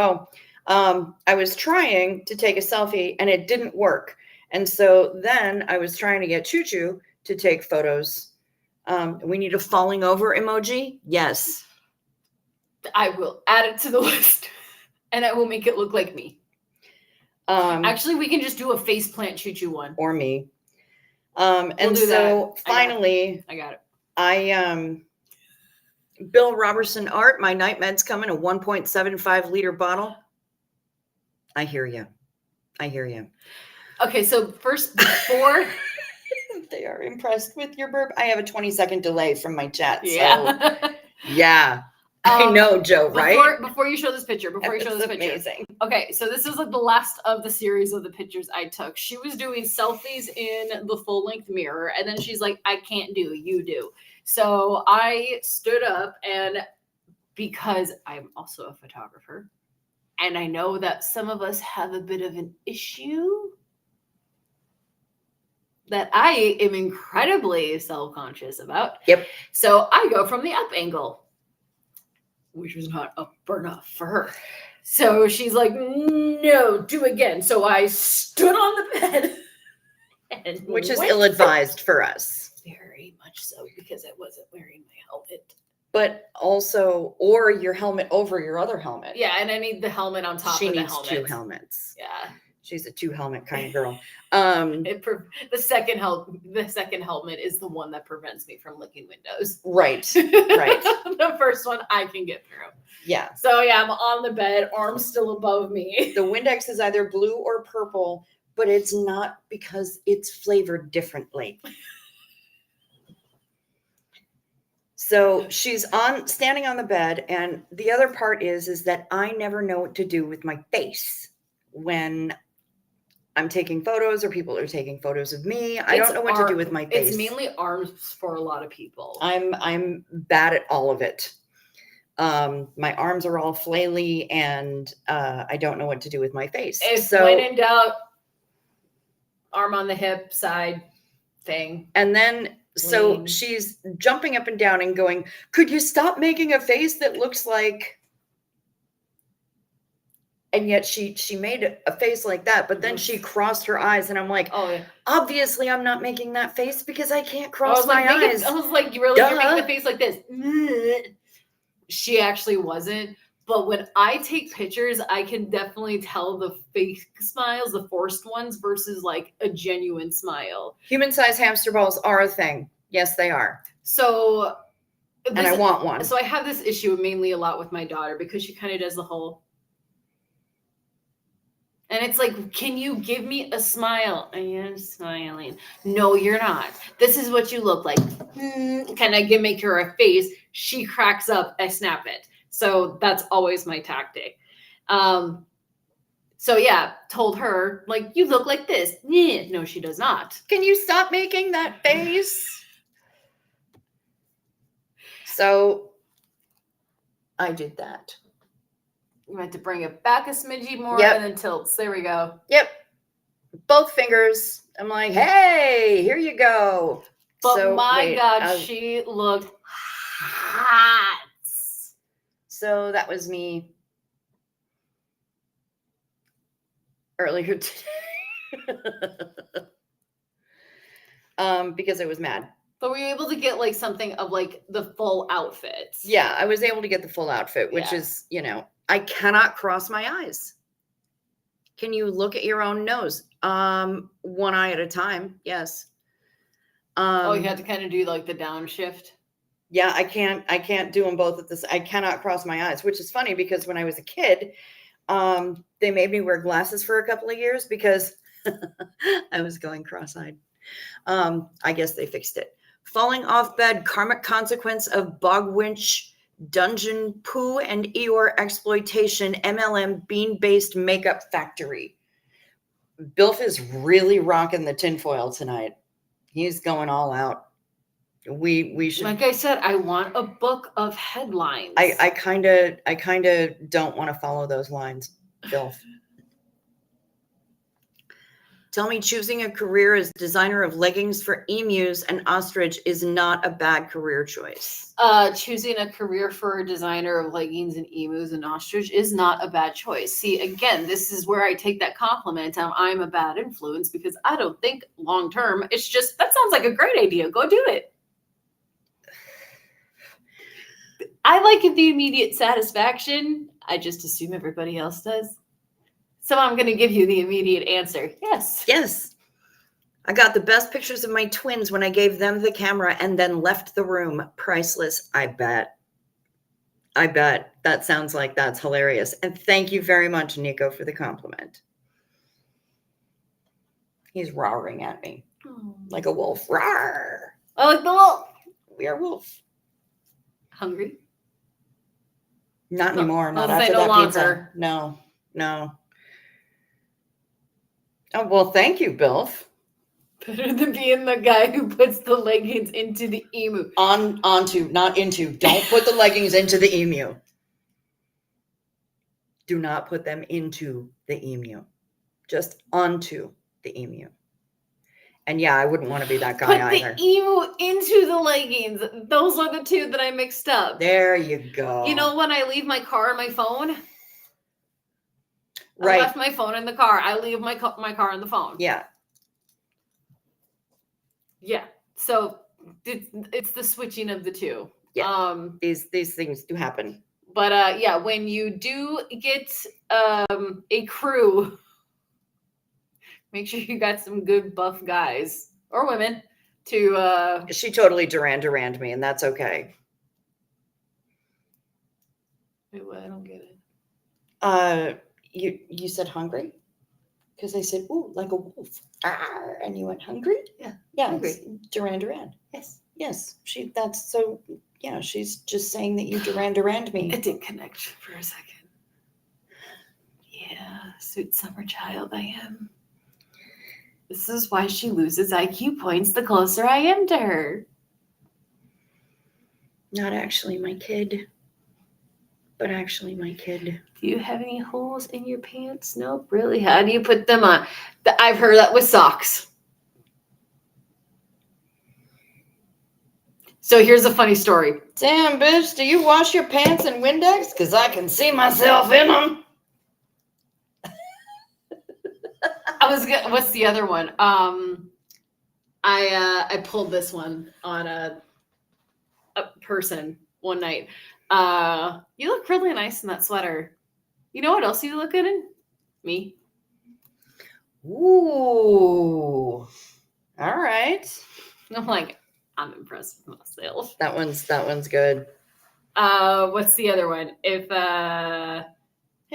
I was trying to take a selfie and it didn't work. And so then I was trying to get Choo Choo to take photos. We need a falling over emoji. Yes. I will add it to the list and I will make it look like me. Actually, we can just do a faceplant Choo Choo one. Or me. And so finally, I got it. Bill Robertson Art, my night meds come in a 1.75 liter bottle. I hear you. Okay, so first, before they are impressed with your burp. I have a 20-second delay from my chat. Yeah. So yeah. I know, Joe, right? Before you show this picture, Amazing. Okay, so this is like the last of the series of the pictures I took. She was doing selfies in the full-length mirror, and then she's like, I can't do, you do. So I stood up, and because I'm also a photographer, and I know that some of us have a bit of an issue that I am incredibly self-conscious about. Yep. So I go from the up angle, which was not up enough for her. So she's like, no, do again. So I stood on the bed. Which is ill-advised for us. Very much so, because I wasn't wearing my helmet. But also, or your helmet over your other helmet. Yeah, and I need the helmet on top of the helmet. She needs two helmets. Yeah. She's a 2-helmet kind of girl. The second helmet is the one that prevents me from licking windows. Right. The first one I can get through. Yeah. So yeah, I'm on the bed, arms still above me. The Windex is either blue or purple, but it's not because it's flavored differently. So she's standing on the bed, and the other part is that I never know what to do with my face when I'm taking photos or people are taking photos of me. I don't know what to do with my face. It's mainly arms for a lot of people. I'm bad at all of it. My arms are all flaily, and I don't know what to do with my face. When in doubt, arm on the hip side thing. And then so she's jumping up and down and going, could you stop making a face that looks like... And yet she made a face like that, but then she crossed her eyes, and I'm like, oh, yeah. Obviously I'm not making that face because I can't cross my eyes. I was like, you're making the face like this. She actually wasn't. But when I take pictures, I can definitely tell the fake smiles, the forced ones, versus like a genuine smile. Human-sized hamster balls are a thing. Yes, they are. So, and I want one. So I have this issue mainly a lot with my daughter because she kind of does the whole... And it's like, can you give me a smile? I am smiling. No, you're not. This is what you look like. Can I make her a face? She cracks up. I snap it. So that's always my tactic. So yeah, told her, like, you look like this. No, she does not. Can you stop making that face? So I did that. You had to bring it back a smidgy more and then tilts. There we go. Yep. Both fingers. I'm like, hey, here you go. But so, God, she looked hot. So that was me earlier today. Because I was mad. But were you able to get like something of like the full outfit? Yeah, I was able to get the full outfit, which is, I cannot cross my eyes. Can you look at your own nose? One eye at a time. Yes. You had to kind of do like the downshift. Yeah, I can't do them both at this. I cannot cross my eyes, which is funny because when I was a kid, they made me wear glasses for a couple of years because I was going cross-eyed. I guess they fixed it. Falling off bed, karmic consequence of bog winch, dungeon poo, and Eeyore exploitation, MLM bean-based makeup factory. Bilf is really rocking the tinfoil tonight. He's going all out. We should. Like I said, I want a book of headlines. I kind of don't want to follow those lines, Bilf. Tell me, choosing a career as designer of leggings for emus and ostrich is not a bad career choice. Choosing a career for a designer of leggings and emus and ostrich is not a bad choice. See, again, this is where I take that compliment. I'm a bad influence because I don't think long term. It's just, that sounds like a great idea. Go do it. I like the immediate satisfaction. I just assume everybody else does. So I'm going to give you the immediate answer. Yes. Yes. I got the best pictures of my twins when I gave them the camera and then left the room. Priceless, I bet. I bet. That sounds like that's hilarious. And thank you very much, Nico, for the compliment. He's roaring at me like a wolf. Roar. I like the wolf. We are wolf. Hungry? Not No, anymore. Not I'll say after no that longer. pizza. No. Oh, well, thank you, Bilf. Better than being the guy who puts the leggings into the emu. Onto, not into. Don't put the leggings into the emu. Do not put them into the emu. Just onto the emu. And yeah, I wouldn't want to be that guy either. Put the emu into the leggings. Those are the two that I mixed up. There you go. You know, when I leave my car and my phone? Right. I left my phone in the car. I leave my car and the phone. Yeah. Yeah. So it's the switching of the two. Yeah. These things do happen. But yeah, when you do get a crew, make sure you got some good buff guys or women to She totally Duran Duran'd me, and that's okay. Wait, what? I don't get it. You said hungry? Because I said, ooh, like a wolf. Arr, and you went hungry? Yeah. Yeah. Hungry. Duran Duran. Yes. Yes. That's so, yeah, she's just saying that you Duran Duran'd me. It did connect for a second. Yeah, sweet summer child I am. This is why she loses IQ points the closer I am to her. Not actually my kid, but actually my kid. Do you have any holes in your pants? Nope, really? How do you put them on? I've heard that with socks. So here's a funny story. Damn, bitch, do you wash your pants in Windex? Because I can see myself in them. What's the other one? I pulled this one on a person one night. You look really nice in that sweater. You know what else you look good in? Me. Ooh. All right. I'm like, I'm impressed with myself. That one's good. What's the other one? Hey,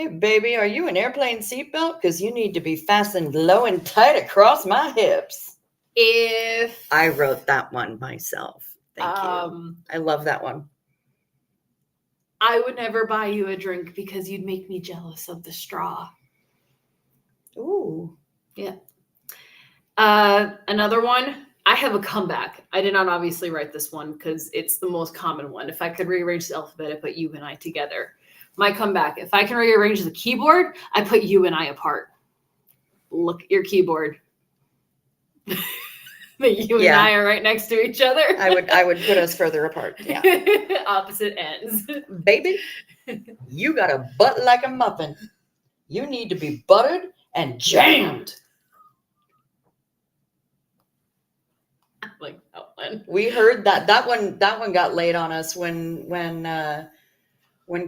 baby, are you an airplane seatbelt? Because you need to be fastened low and tight across my hips. If I wrote that one myself. Thank you. I love that one. I would never buy you a drink because you'd make me jealous of the straw. Ooh. Yeah. Another one. I have a comeback. I did not obviously write this one because it's the most common one. If I could rearrange the alphabet, I put you and I together. My comeback. If I can rearrange the keyboard, I put you and I apart. Look at your keyboard. You and I are right next to each other. I would put us further apart. Yeah. Opposite ends. Baby, you got a butt like a muffin. You need to be buttered and jammed. Like that one. We heard that one got laid on us when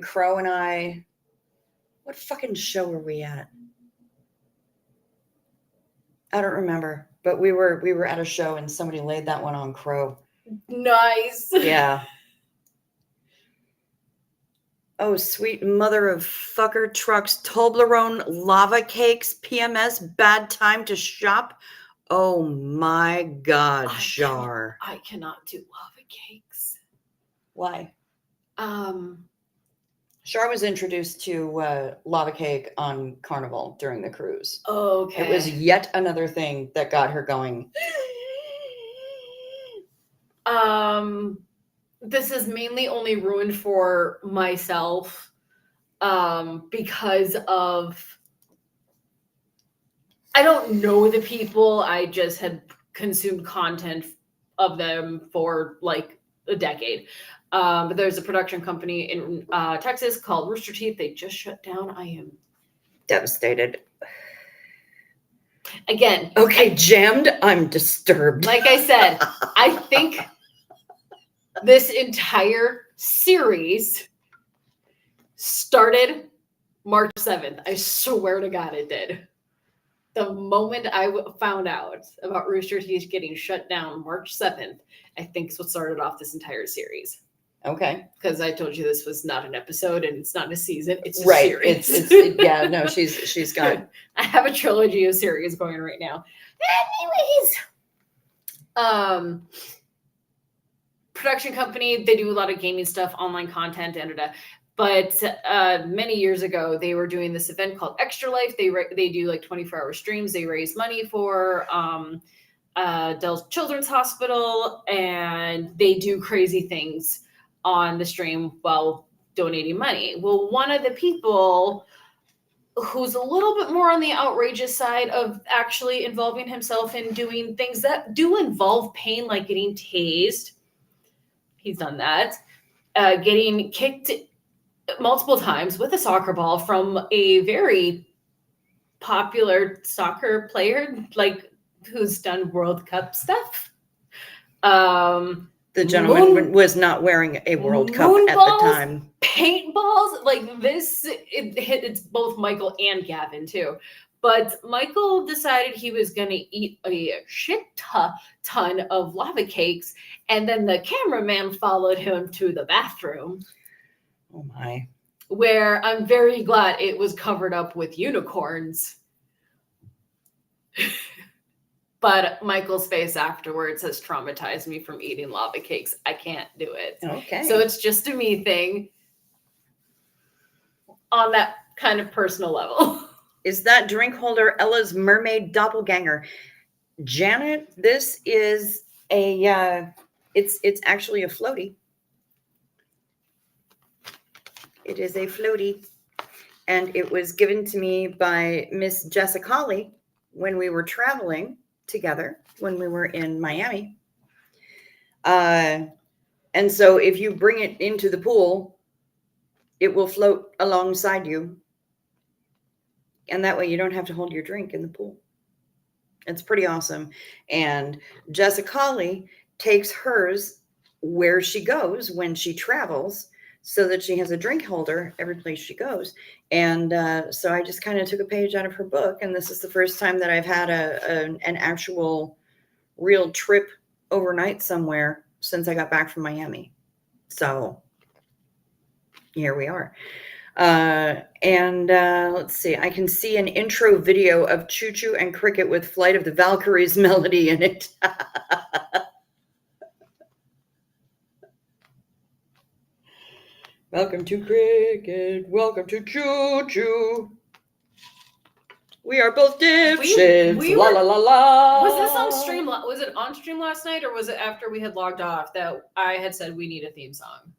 Crow and I, what fucking show were we at? I don't remember, But we were at a show and somebody laid that one on Crow. Nice. Yeah. Oh, sweet mother of fucker trucks, Toblerone lava cakes, PMS, bad time to shop. Oh my God, Shar. I cannot do lava cakes. Why? Um, Shar was introduced to lava cake on Carnival during the cruise. okay. It was yet another thing that got her going. This is mainly only ruined for myself, because of, I don't know the people. I just had consumed content of them for like a decade. But there's a production company in Texas called Rooster Teeth. They just shut down. I am Devastated. again. Okay, jammed. I'm disturbed. Like I said, I think this entire series started March 7th. I swear to God it did. The moment I found out about Rooster Teeth getting shut down March 7th, I think is what started off this entire series. Okay. Because I told you this was not an episode and it's not a season, it's a Right. series. It's yeah, no, she's got I have a trilogy of series going right now. Anyways, production company, they do a lot of gaming stuff, online content, but many years ago they were doing this event called Extra Life. They do like 24-hour streams. They raise money for Dell's Children's Hospital, and they do crazy things on the stream while donating money. Well, one of the people who's a little bit more on the outrageous side of actually involving himself in doing things that do involve pain, like getting tased. He's done that. Getting kicked multiple times with a soccer ball from a very popular soccer player, like who's done World Cup stuff. the gentleman was not wearing a World Cup at the time. Paintballs, like this, it's both Michael and Gavin too. But Michael decided he was going to eat a shit ton of lava cakes, and then the cameraman followed him to the bathroom. Oh my. Where I'm very glad it was covered up with unicorns. But Michael's face afterwards has traumatized me from eating lava cakes. I can't do it. Okay. So it's just a me thing on that kind of personal level. Is that drink holder Ella's mermaid doppelganger? Janet, this is a it's actually a floaty. It is a floaty, and it was given to me by Miss Jessica Holly when we were traveling together when we were in Miami. And so if you bring it into the pool, it will float alongside you. And that way you don't have to hold your drink in the pool. It's pretty awesome. And Jessica Holly takes hers where she goes when she travels, so that she has a drink holder every place she goes. And so I just kind of took a page out of her book. And this is the first time that I've had an actual real trip overnight somewhere since I got back from Miami. So here we are. Let's see. I can see an intro video of Choo Choo and Cricket with Flight of the Valkyries melody in it. Welcome to Cricket. Welcome to Choo Choo. We are both dipshits. La la la la. Was this on stream? Was it on stream last night, or was it after we had logged off that I had said we need a theme song?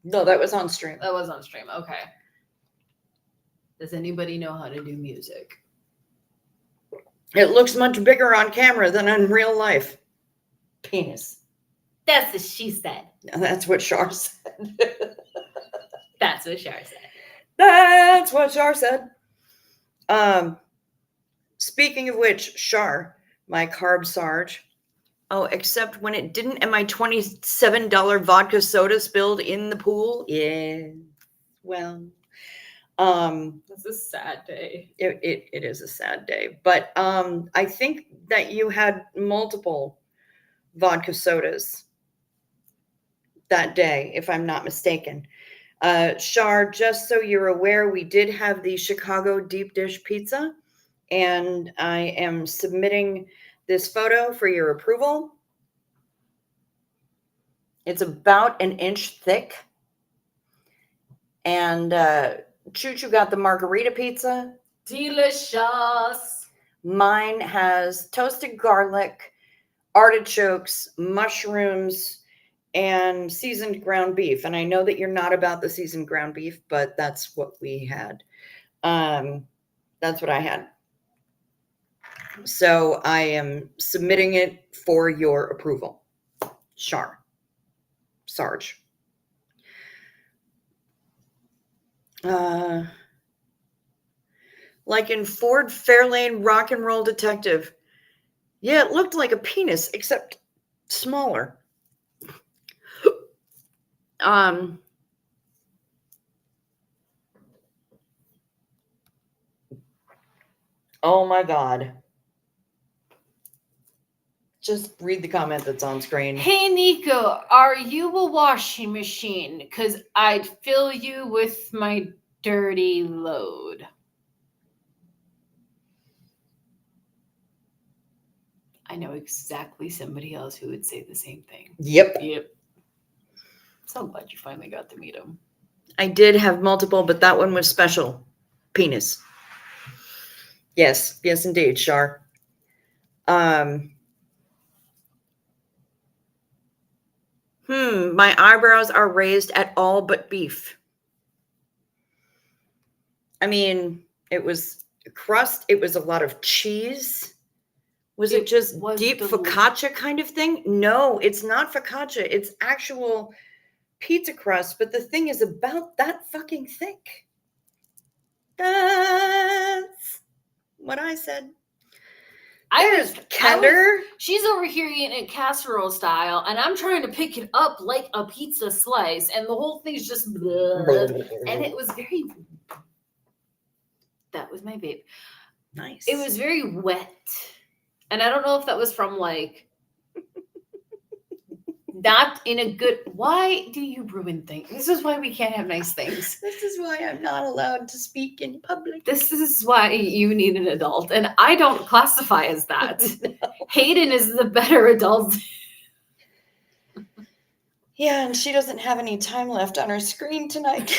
No, that was on stream. That was on stream. Okay. Does anybody know how to do music? It looks much bigger on camera than in real life. Penis. That's what she said. That's what Shar said. That's what Shar said. That's what Shar said. Speaking of which, Shar, my carb sarge. Oh, except when it didn't, and my $27 vodka soda spilled in the pool. Yeah. Well, That's a sad day. It is a sad day, but I think that you had multiple vodka sodas that day, if I'm not mistaken. Shar, just so you're aware, we did have the Chicago deep dish pizza, and I am submitting this photo for your approval. It's about an inch thick, and Choo Choo got the margarita pizza. Delicious. Mine has toasted garlic, artichokes, mushrooms, and seasoned ground beef. And I know that you're not about the seasoned ground beef, but that's what we had. That's what I had. So I am submitting it for your approval. Sarge. Like in Ford Fairlane Rock and Roll Detective. Yeah, it looked like a penis, except smaller. Oh my God. Just read the comment that's on screen. Hey, Nico, are you a washing machine? Because I'd fill you with my dirty load. I know exactly somebody else who would say the same thing. Yep. So glad you finally got to meet him. I did have multiple, but that one was special. Penis. Yes, indeed, Shar. My eyebrows are raised at all but beef. I mean, it was crust. It was a lot of cheese. Was it just deep focaccia kind of thing? No, it's not focaccia. It's actual pizza crust, but the thing is about that fucking thick. That's what I said. There's Kender. She's over here eating it casserole style, and I'm trying to pick it up like a pizza slice, and the whole thing's just blah, and it was very. That was my vape. Nice. It was very wet, and I don't know if that was from like. Not in a good. Why do you ruin things? This is why we can't have nice things. This is why I'm not allowed to speak in public. This is why you need an adult, and I don't classify as that. No. Hayden is the better adult. Yeah, and she doesn't have any time left on her screen tonight.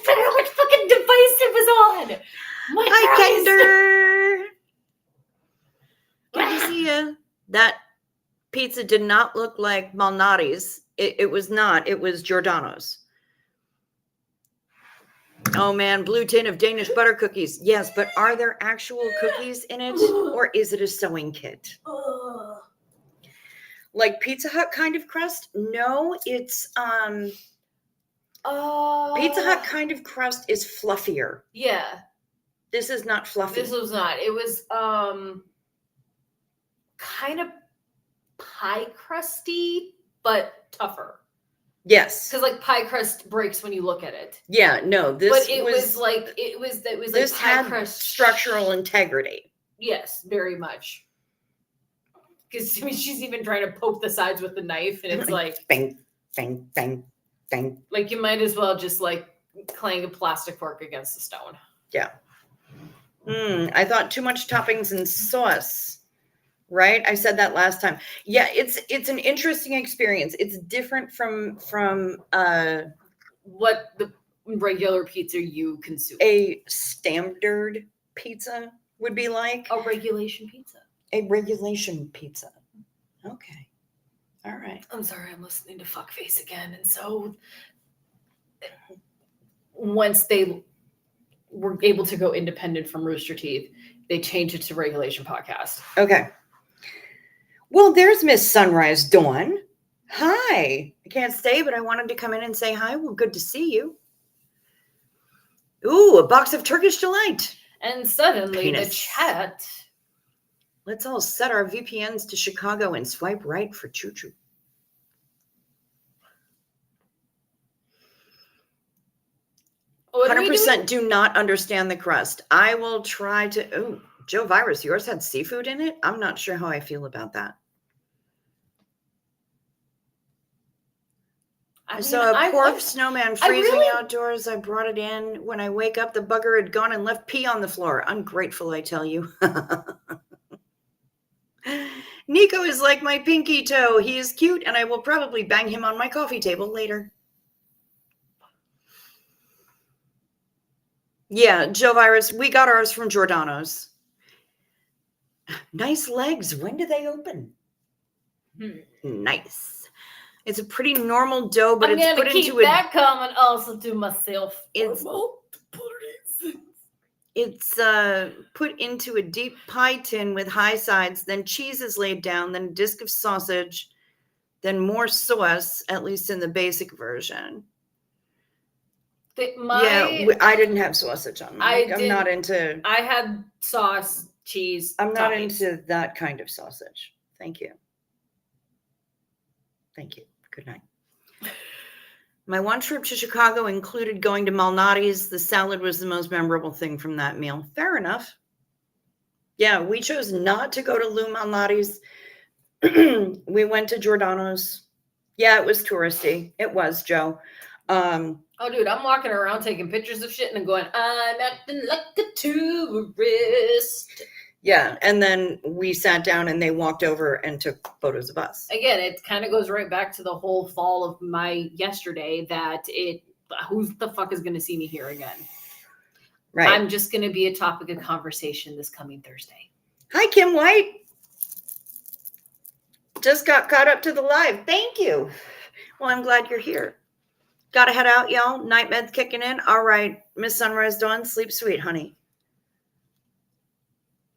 How much fucking device it was on. Hi, Kender. Good to see you. That pizza did not look like Malnati's. It was not. It was Giordano's. Oh, man. Blue tin of Danish butter cookies. Yes, but are there actual cookies in it? Or is it a sewing kit? Like Pizza Hut kind of crust? No, it's... Pizza Hut kind of crust is fluffier. Yeah. This is not fluffy. This was not. It was kind of pie crusty, but tougher. Yes. Because like pie crust breaks when you look at it. Yeah, no, this but it was like this pie had crust structural integrity. Yes, very much. Because I mean she's even trying to poke the sides with the knife, and it's like bang, bang, bang, bang. Like you might as well just like clang a plastic fork against the stone. Yeah. I thought too much toppings and sauce. Right? I said that last time. Yeah, it's an interesting experience. It's different from what the regular pizza you consume. A standard pizza would be like. A regulation pizza. A regulation pizza. Okay. All right. I'm sorry, I'm listening to Fuckface again. And so once they were able to go independent from Rooster Teeth, they changed it to Regulation Podcast. Okay. Well, there's Miss Sunrise Dawn. Hi. I can't stay, but I wanted to come in and say hi. Well, good to see you. Ooh, a box of Turkish Delight. And suddenly the chat. Let's all set our VPNs to Chicago and swipe right for Choo Choo. What are we 100% do not understand the crust. I will try to. Oh, Joe Virus, yours had seafood in it? I'm not sure how I feel about that. I saw a poor snowman freezing outdoors. I brought it in. When I wake up, the bugger had gone and left pee on the floor. Ungrateful, I tell you. Nico is like my pinky toe. He is cute, and I will probably bang him on my coffee table later. Yeah, Joe Virus, we got ours from Giordano's. Nice legs. When do they open? Nice. It's a pretty normal dough, but it's put into that comment also to myself. It's put into a deep pie tin with high sides, then cheese is laid down, then a disc of sausage, then more sauce, at least in the basic version. I didn't have sausage on mine. I'm not into... I had sauce, cheese, I'm not into that kind of sausage. Thank you. Thank you. Good night. My one trip to Chicago included going to Malnati's. The salad was the most memorable thing from that meal. Fair enough. Yeah, we chose not to go to Lou Malnati's. We went to Giordano's. Yeah, it was touristy. It was, Joe. Oh, dude, I'm walking around taking pictures of shit and going, I'm acting like a tourist. Yeah, and then we sat down and they walked over and took photos of us. Again, it kind of goes right back to the whole fall of my yesterday that who the fuck is going to see me here again? Right. I'm just going to be a topic of conversation this coming Thursday. Hi, Kim White. Just got caught up to the live. Thank you. Well, I'm glad you're here. Gotta head out, y'all. Night med's kicking in. All right, Miss Sunrise Dawn, sleep sweet, honey.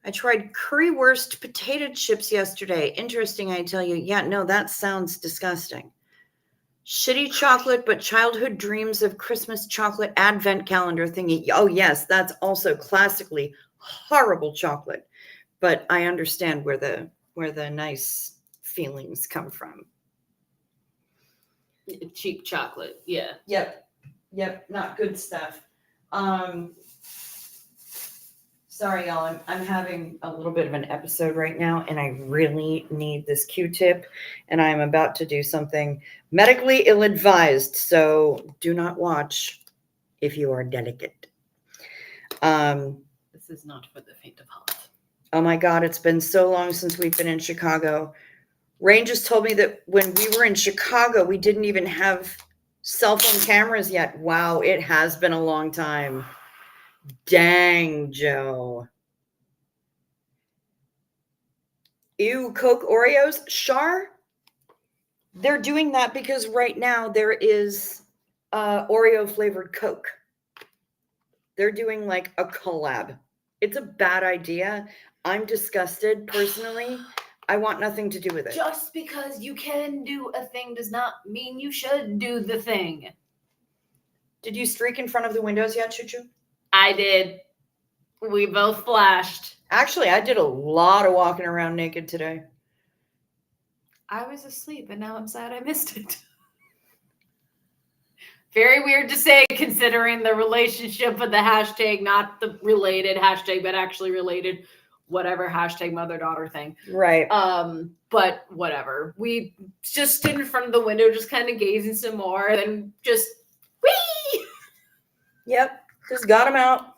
I tried currywurst potato chips yesterday. Interesting, I tell you. Yeah, no, that sounds disgusting. Shitty chocolate, but childhood dreams of Christmas chocolate advent calendar thingy. Oh, yes, that's also classically horrible chocolate. But I understand where the nice feelings come from. Cheap chocolate, yeah. Yep, not good stuff. Sorry, y'all. I'm having a little bit of an episode right now, and I really need this Q-tip, and I'm about to do something medically ill-advised, so do not watch if you are delicate. This is not for the faint of heart. Oh, my God. It's been so long since we've been in Chicago. Rain just told me that when we were in Chicago, we didn't even have cell phone cameras yet. Wow, it has been a long time. Dang, Joe. Ew, Coke Oreos? Char? They're doing that because right now there is Oreo flavored Coke. They're doing like a collab. It's a bad idea. I'm disgusted personally. I want nothing to do with it. Just because you can do a thing does not mean you should do the thing. Did you streak in front of the windows yet, Choo-Choo? I did. We both flashed. Actually, I did a lot of walking around naked today. I was asleep, and now I'm sad I missed it. Very weird to say, considering the relationship with the hashtag, not the related hashtag, but actually related, whatever hashtag mother-daughter thing. Right. But whatever. We just stood in front of the window, just kind of gazing some more, then just, whee! Yep. Just got them out.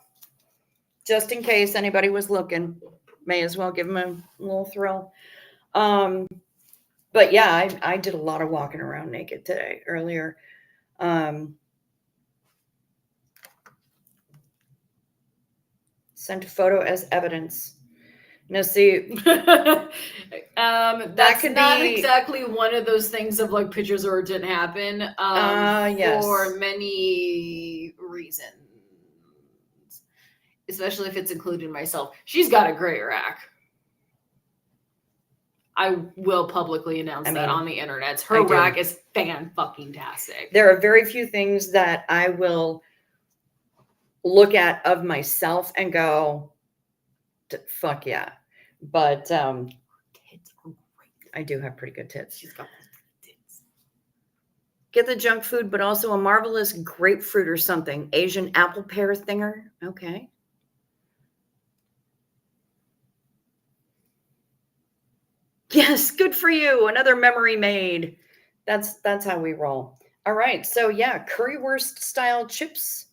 Just in case anybody was looking. May as well give them a little thrill. But yeah, I did a lot of walking around naked today, earlier. Sent a photo as evidence. No, see, that's not exactly one of those things of like pictures or it didn't happen. Yes. For many reasons. Especially if it's including myself. She's got a great rack. I will publicly announce that on the internet. Her rack is fan-fucking-tastic. There are very few things that I will look at of myself and go, fuck yeah. But tits are great. I do have pretty good tits. She's got tits. Get the junk food, but also a marvelous grapefruit or something. Asian apple pear thinger. Okay. Yes, good for you. Another memory made. That's how we roll. All right. So yeah, currywurst style chips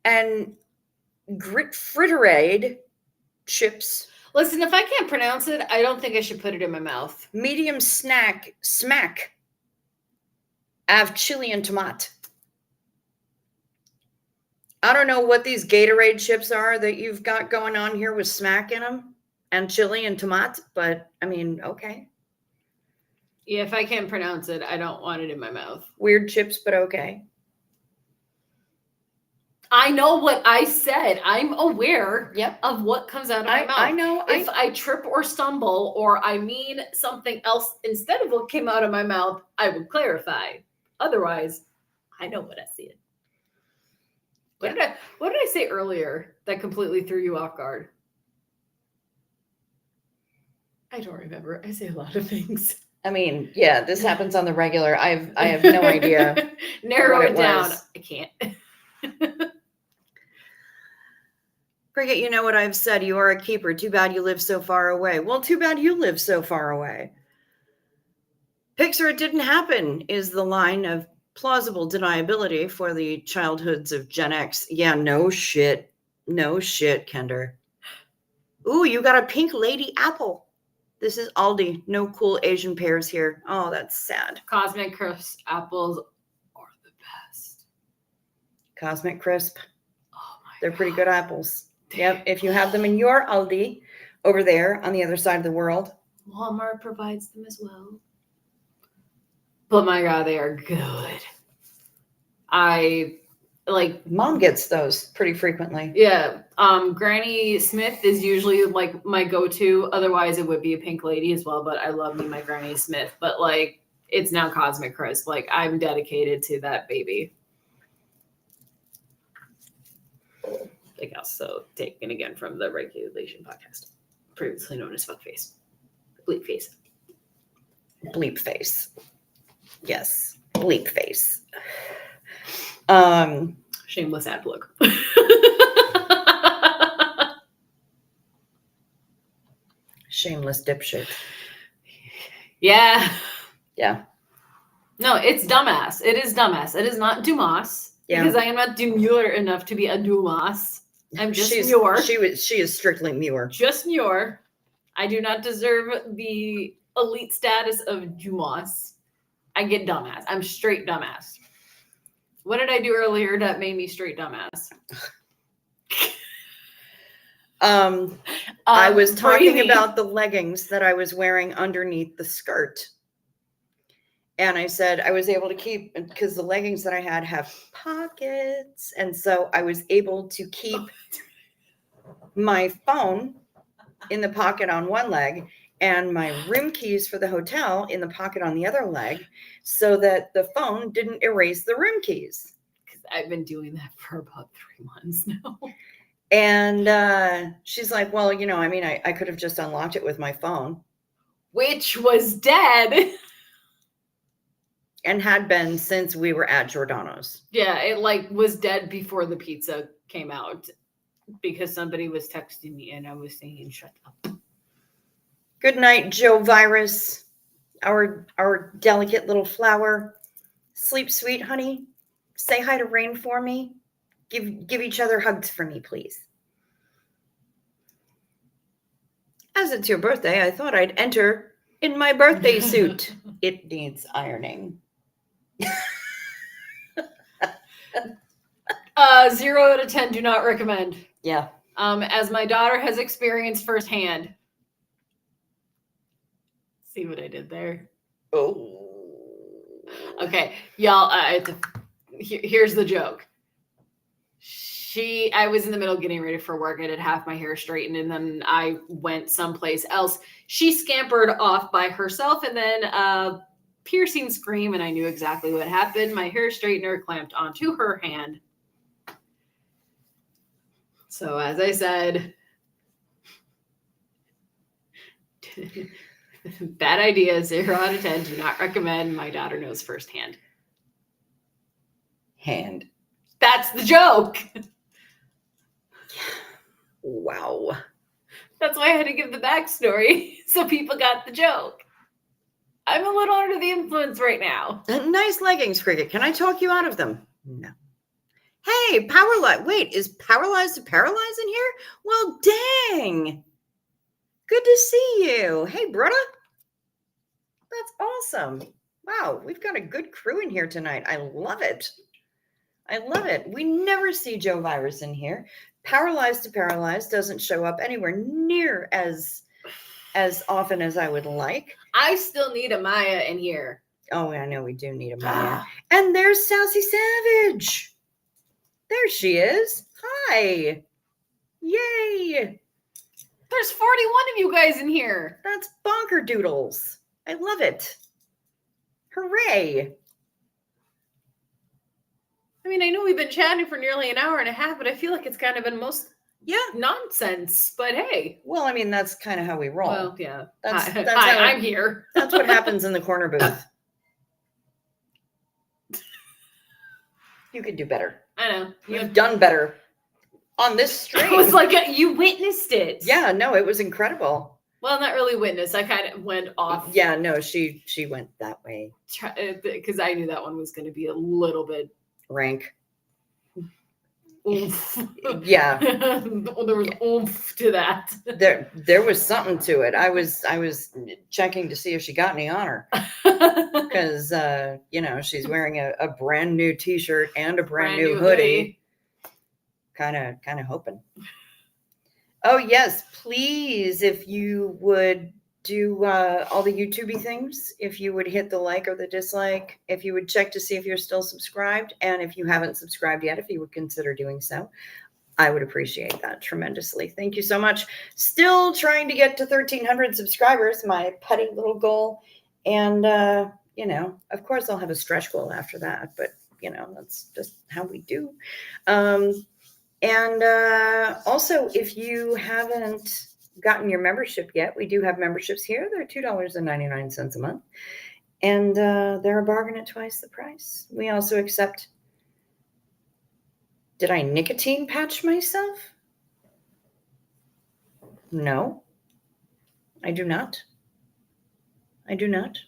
and grit friturade chips. Listen, if I can't pronounce it, I don't think I should put it in my mouth. Medium snack smack. Av chili and tomato. I don't know what these Gatorade chips are that you've got going on here with smack in them and chili and tomato, but I mean, okay. Yeah, if I can't pronounce it, I don't want it in my mouth. Weird chips, but okay. I know what I said. I'm aware Yep. of what comes out of my mouth. I know. If I trip or stumble or I mean something else instead of what came out of my mouth, I would clarify. Otherwise, I know what I said. What did I say earlier that completely threw you off guard? I don't remember. I say a lot of things. I mean, yeah, this happens on the regular. I have no idea. Narrow what it it down. was. I can't. Cricket, you know what I've said. You are a keeper. Too bad you live so far away. Well, too bad you live so far away. Pixar, it didn't happen is the line of plausible deniability for the childhoods of Gen X. Yeah, no shit. No shit, Kender. Ooh, you got a pink lady apple. This is Aldi. No cool Asian pears here. Oh, that's sad. Cosmic Crisp apples are the best. Cosmic Crisp. Oh my They're pretty good apples. Damn. Yep. If you have them in your Aldi over there on the other side of the world. Walmart provides them as well. But my God, they are good. I like Mom gets those pretty frequently. Yeah. Granny Smith is usually like my go-to. Otherwise, it would be a Pink Lady as well. But I love me my Granny Smith. But like, it's now Cosmic Crisp. Like, I'm dedicated to that baby. Like, also taken again from the Regulation podcast, previously known as Fuckface, Bleep Face. Bleep face. Yes, bleep face. Shameless ad plug. Shameless dipshit. Yeah. Yeah. No, it's dumbass. It is dumbass. It is not Dumas. Yeah. Because I am not demure enough to be a Dumas. I'm just She Muir. is strictly Muir. Just Muir. I do not deserve the elite status of Dumas. I get dumbass. I'm straight dumbass. What did I do earlier that made me straight dumbass? I was talking breathing. about the leggings that I was wearing underneath the skirt. And I said I was able to keep, because the leggings that I had have pockets. And so I was able to keep my phone in the pocket on one leg and my room keys for the hotel in the pocket on the other leg so that the phone didn't erase the room keys. Because I've been doing that for about 3 months now. And she's like, well, you know, I mean, I could have just unlocked it with my phone. Which was dead. And had been since we were at Giordano's. Yeah, it like was dead before the pizza came out because somebody was texting me and I was saying, shut up. Good night, Joe Virus, our delicate little flower. Sleep sweet, honey. Say hi to Rain for me. Give each other hugs for me, please. As it's your birthday, I thought I'd enter in my birthday suit. It needs ironing. 0 out of 10, do not recommend. Yeah. As my daughter has experienced firsthand. See what I did there? Oh. Okay, y'all. Here's the joke. I was in the middle getting ready for work. I did half my hair straightened, and then I went someplace else. She scampered off by herself, and then piercing scream, and I knew exactly what happened. My hair straightener clamped onto her hand. So as I said, Bad idea. 0 out of 10. Do not recommend. My daughter knows firsthand. Hand. That's the joke. Wow. That's why I had to give the backstory so people got the joke. I'm a little under the influence right now. Nice leggings, Cricket. Can I talk you out of them? No. Hey, Powerlight. Wait, is Powerlize to Paralyze in here? Well, dang. Good to see you. Hey, brother. That's awesome. Wow, we've got a good crew in here tonight. I love it. I love it. We never see Joe Virus in here. Paralyzed to Paralyze doesn't show up anywhere near as often as I would like. I still need a Maya in here. Oh, I know we do need a Maya. And there's Sassy Savage. There she is. Hi. Yay. There's 41 of you guys in here. That's bonker doodles. I love it. Hooray. I mean, I know we've been chatting for nearly an hour and a half, but I feel like it's kind of been most nonsense. But hey. Well, I mean, that's kind of how we roll. Well, yeah. That's Hi, how I'm here. That's what happens in the corner booth. You could do better. I know. You've done better on this stream. It was like you witnessed it. Yeah, no, it was incredible. Well, not really witnessed. I kind of went off. Yeah, no, she went that way. Because I knew that one was going to be a little bit Rank. oomph. Yeah. There was oomph to that. There was something to it. I was checking to see if she got any on her. Because she's wearing a brand new t-shirt and a brand new hoodie. Kind of hoping. Oh yes, please, if you would do all the YouTubey things, if you would hit the like or the dislike, if you would check to see if you're still subscribed, and if you haven't subscribed yet, if you would consider doing so, I would appreciate that tremendously. Thank you so much. Still trying to get to 1,300 subscribers, my petty little goal. And, of course I'll have a stretch goal after that, but, that's just how we do. And also, if you haven't gotten your membership yet, we do have memberships here. They're $2.99 a month. And they're a bargain at twice the price. We also accept... Did I nicotine patch myself? No, I do not. I do not.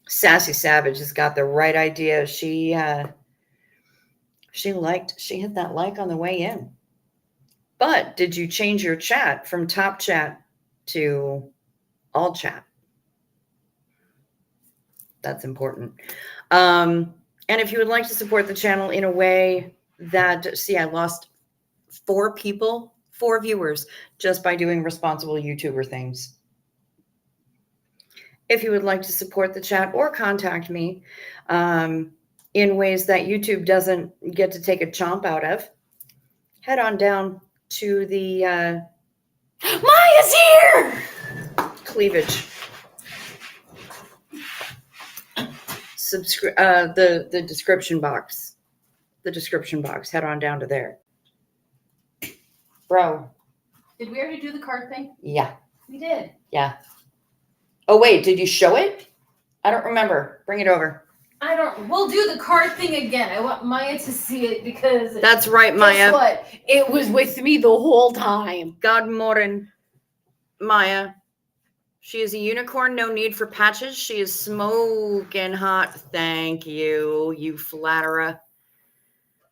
Sassy Savage has got the right idea. She hit that like on the way in. But did you change your chat from top chat to all chat? That's important. And if you would like to support the channel in a way that, I lost 4 viewers just by doing responsible YouTuber things. If you would like to support the chat or contact me in ways that YouTube doesn't get to take a chomp out of, head on down to the Maya's here! cleavage. The description box. Head on down to there. Bro. Did we already do the card thing? Yeah. We did. Yeah. Oh, wait. Did you show it? I don't remember. Bring it over. We'll do the card thing again. I want Maya to see it because... That's right, Maya. Guess what? It was with me the whole time. God morning, Maya. She is a unicorn. No need for patches. She is smoking hot. Thank you, you flatterer.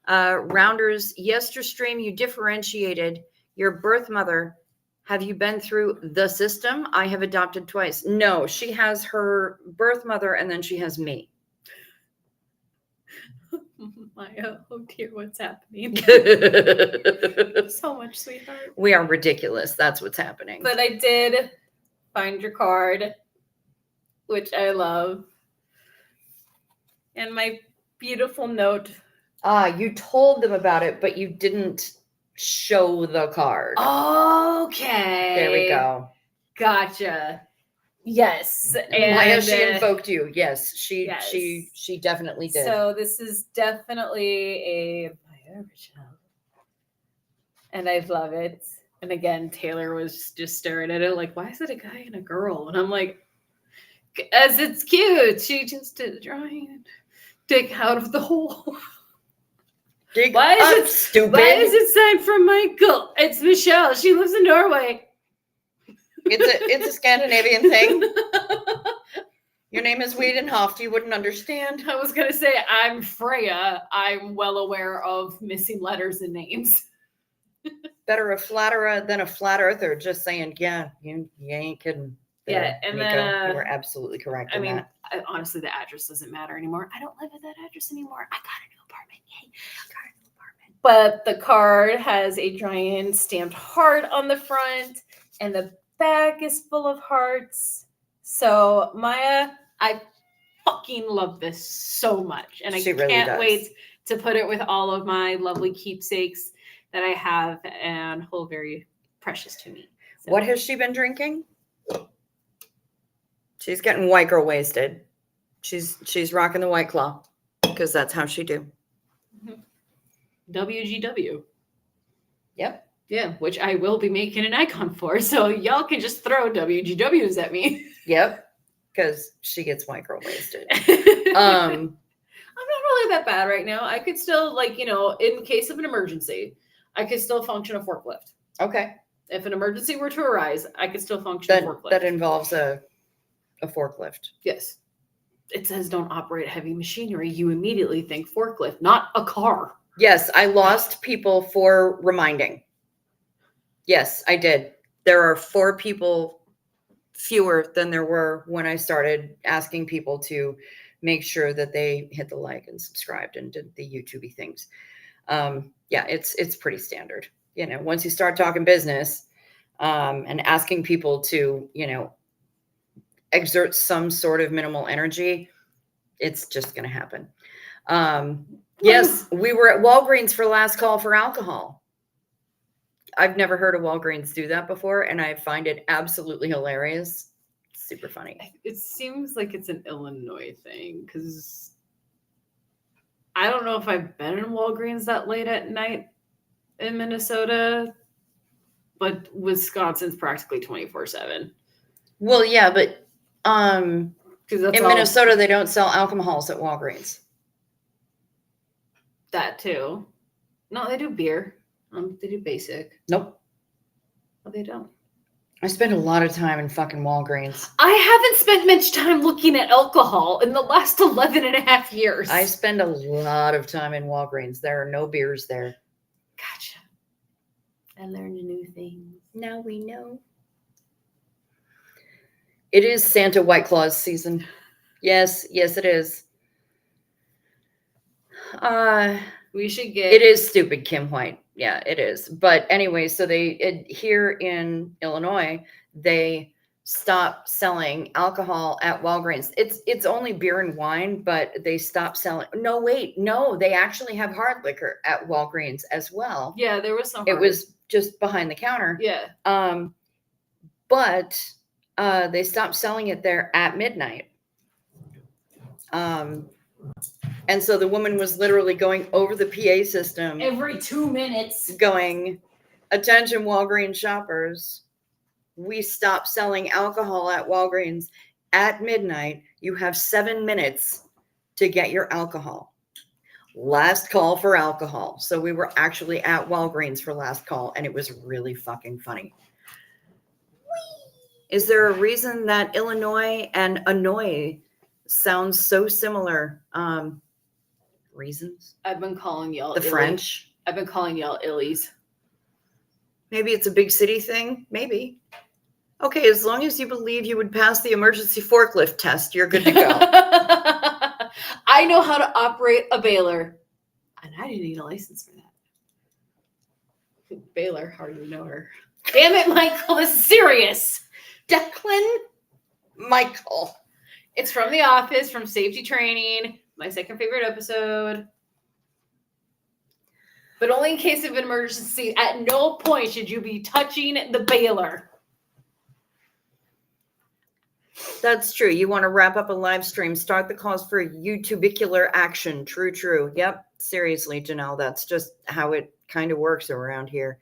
Rounders, yesterstream, you differentiated your birth mother. Have you been through the system? I have adopted twice. No, she has her birth mother and then she has me. Maya, oh dear, what's happening? So much, sweetheart. We are ridiculous. That's what's happening. But I did find your card, which I love. And my beautiful note. You told them about it, but you didn't show the card. Okay. There we go. Gotcha. Yes. And Maya, she invoked you. Yes, she definitely did. So this is definitely a Maya original. And I love it. And again, Taylor was just staring at it like, why is it a guy and a girl? And I'm like, as it's cute. She just did trying to dig out of the hole. Dig Why is up, it stupid? Why is it signed from Michael? It's Michelle. She lives in Norway. It's a Scandinavian thing. Your name is Wiedenhoff. You wouldn't understand. I was gonna say I'm Freya. I'm well aware of missing letters and names. Better a flatterer than a flat earther. Just saying, yeah, you ain't kidding. Yeah, and Nico. then, You were absolutely correct. I in mean, that. honestly, the address doesn't matter anymore. I don't live at that address anymore. I got a new apartment. Yay! I got a new apartment. But the card has a giant stamped heart on the front, and the back is full of hearts. So Maya, I fucking love this so much, and I She really can't does. wait to put it with all of my lovely keepsakes that I have and hold very precious to me. So, What has she been drinking? She's getting white girl wasted. She's rocking the White Claw because that's how she do. WGW. Yep. Yeah, which I will be making an icon for. So y'all can just throw WGWs at me. Yep. Because she gets white girl wasted. I'm not really that bad right now. I could still, like, in case of an emergency, I could still function a forklift. Okay. If an emergency were to arise, I could still function a forklift. That involves a forklift. Yes. It says don't operate heavy machinery. You immediately think forklift, not a car. Yes, I lost people for reminding. Yes, I did. There are 4 people fewer than there were when I started asking people to make sure that they hit the like and subscribed and did the YouTubey things. Yeah, it's pretty standard. Once you start talking business and asking people to, exert some sort of minimal energy, it's just going to happen. Yes, we were at Walgreens for last call for alcohol. I've never heard of Walgreens do that before, and I find it absolutely hilarious. Super funny. It seems like it's an Illinois thing because I don't know if I've been in Walgreens that late at night in Minnesota, but Wisconsin's practically 24/7. Well, yeah, but in Minnesota, they don't sell alcohols at Walgreens. That too. No, they do beer. They do basic. Nope. No, they don't. I spend a lot of time in fucking Walgreens. I haven't spent much time looking at alcohol in the last 11 and a half years. I spend a lot of time in Walgreens. There are no beers there. Gotcha. I learned new things. Now we know. It is Santa White Claws season. Yes, it is. We should get. It is stupid, Kim White. Yeah, it is. But anyway, so here in Illinois, they stop selling alcohol at Walgreens. It's only beer and wine, but they stop selling. No, wait, no, they actually have hard liquor at Walgreens as well. Yeah, there was some. It was just behind the counter. Yeah. But they stopped selling it there at midnight. And so the woman was literally going over the PA system every 2 minutes, going, "Attention, Walgreens shoppers. We stopped selling alcohol at Walgreens at midnight. You have 7 minutes to get your alcohol." Last call for alcohol. So we were actually at Walgreens for last call, and it was really fucking funny. Is there a reason that Illinois and Annoy sounds so similar? Reasons? I've been calling y'all the French. I've been calling y'all illies. Maybe it's a big city thing. Maybe. Okay, as long as you believe you would pass the emergency forklift test, you're good to go. I know how to operate a baler, and I didn't need a license for that. Baler, how do you know her? Damn it, Michael, this is serious. Declan Michael. It's from The Office, from Safety Training, my second favorite episode. But only in case of an emergency. At no point should you be touching the baler. That's true. You want to wrap up a live stream, start the calls for YouTubicular action. True. Yep. Seriously, Janelle, that's just how it kind of works around here.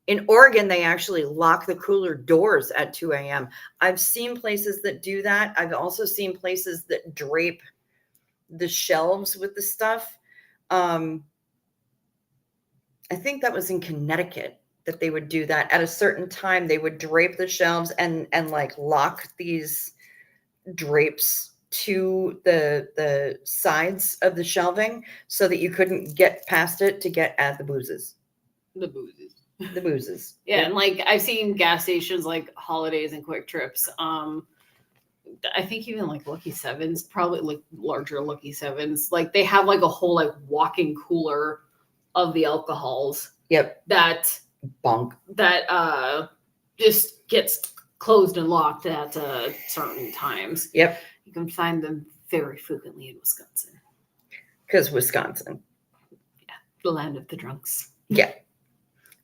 In Oregon, they actually lock the cooler doors at 2 a.m. I've seen places that do that. I've also seen places that drape the shelves with the stuff. I think that was in Connecticut that they would do that. At a certain time, they would drape the shelves and like lock these drapes to the sides of the shelving so that you couldn't get past it to get at the boozes. The boozes. The boozes. Yeah, Yep. and like I've seen gas stations like Holidays and Quick Trips. I think even like Lucky Sevens, probably like larger Lucky Sevens, like they have like a whole like walk-in cooler of the alcohols. Yep. That Bonk. That just gets closed and locked at certain times. Yep. You can find them very frequently in Wisconsin. Because Wisconsin. Yeah, the land of the drunks. Yeah.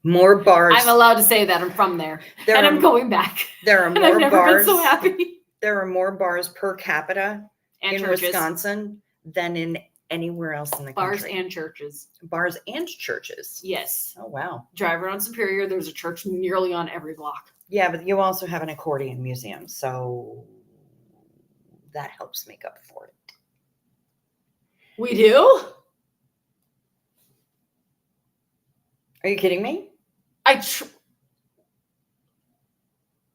More bars. I'm allowed to say that I'm from there, and I'm going back. There are and more I've never bars. been so happy. There are more bars per capita And in churches. Wisconsin than in anywhere else in the Bars country. and churches. Bars and churches. Yes. Oh, wow. Drive around Superior. There's a church nearly on every block. Yeah, but you also have an accordion museum, so that helps make up for it. We do? Are you kidding me?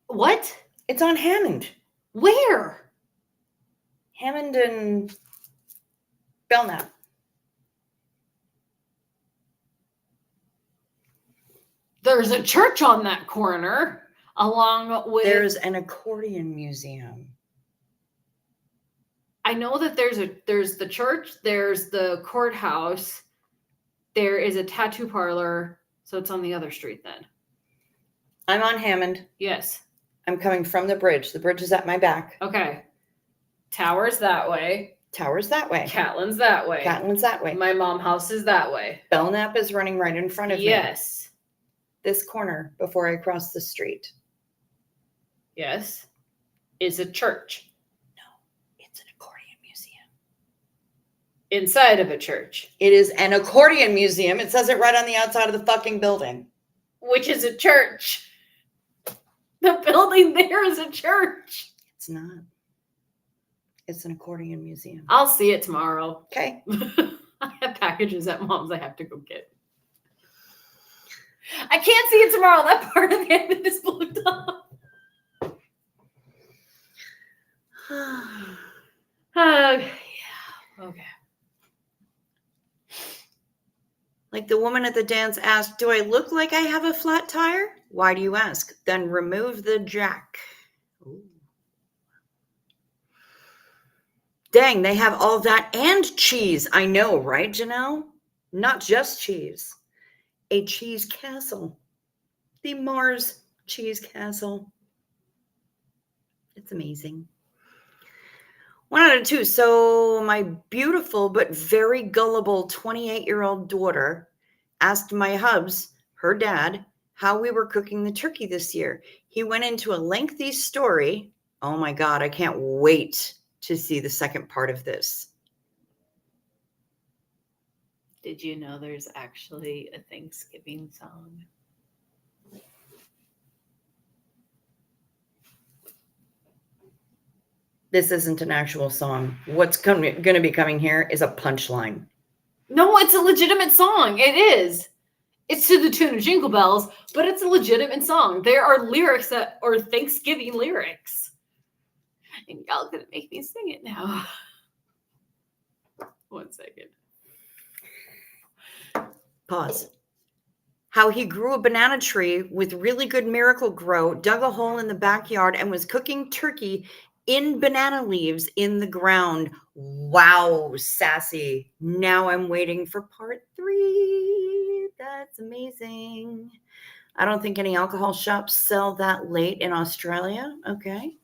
What? It's on Hammond. Where? Hammond and Belknap. There's a church on that corner, along with. There's an accordion museum. I know that there's the church, there's the courthouse, there is a tattoo parlor, so it's on the other street then. I'm on Hammond. Yes. I'm coming from the bridge. The bridge is at my back. Okay. Tower's that way. Tower's that way. Catlin's that way. Catlin's that way. My mom house is that way. Belknap is running right in front of me. Yes. This corner before I cross the street. Yes. Is a church. No, it's an accordion museum. Inside of a church. It is an accordion museum. It says it right on the outside of the fucking building. Which is a church. The building there is a church. It's not. It's an accordion museum. I'll see it tomorrow. Okay. I have packages at mom's I have to go get. I can't see it tomorrow. That part of the end is blocked off. Yeah. Okay. Like the woman at the dance asked, do I look like I have a flat tire? Why do you ask? Then remove the jack. Ooh. Dang, they have all that and cheese. I know, right, Janelle? Not just cheese. A cheese castle. The Mars cheese castle. It's amazing. 1 out of 2. So my beautiful but very gullible 28-year-old daughter asked my hubs, her dad, how we were cooking the turkey this year. He went into a lengthy story. Oh my God, I can't wait to see the second part of this. Did you know there's actually a Thanksgiving song? This isn't an actual song. What's going to be coming here is a punchline. No, it's a legitimate song. It is. It's to the tune of Jingle Bells, but it's a legitimate song. There are lyrics that are Thanksgiving lyrics. And y'all gonna make me sing it now. 1 second. Pause. How he grew a banana tree with really good Miracle Grow, dug a hole in the backyard, and was cooking turkey in banana leaves in the ground. Wow, sassy. Now I'm waiting for part 3. That's amazing. I don't think any alcohol shops sell that late in Australia. Okay.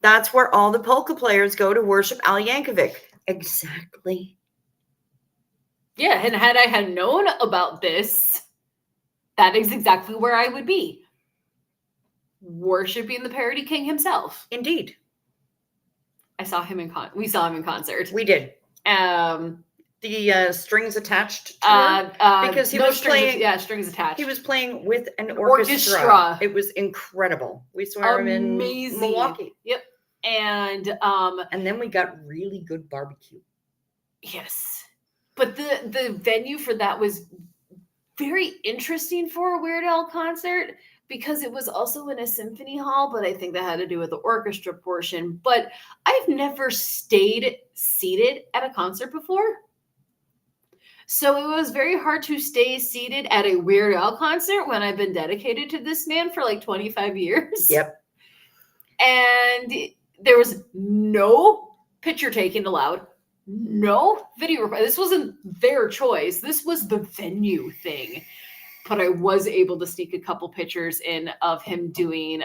That's where all the polka players go to worship Al Yankovic. Exactly. Yeah, and had I had known about this, that is exactly where I would be. Worshipping the parody king himself. Indeed. We saw him in concert. We did. the strings attached to her? Because he no was strings, playing. yeah, strings attached. He was playing with an Orchestra. orchestra. It was incredible. We saw him in Amazing. Milwaukee. Yep. And then we got really good barbecue. yes. But the venue for that was very interesting for a Weird Al concert because it was also in a symphony hall, but I think that had to do with the orchestra portion. But I've never stayed seated at a concert before. So it was very hard to stay seated at a Weird Al concert when I've been dedicated to this man for like 25 years. Yep. And there was no picture taking allowed, no video. This wasn't their choice. This was the venue thing. But I was able to sneak a couple pictures in of him doing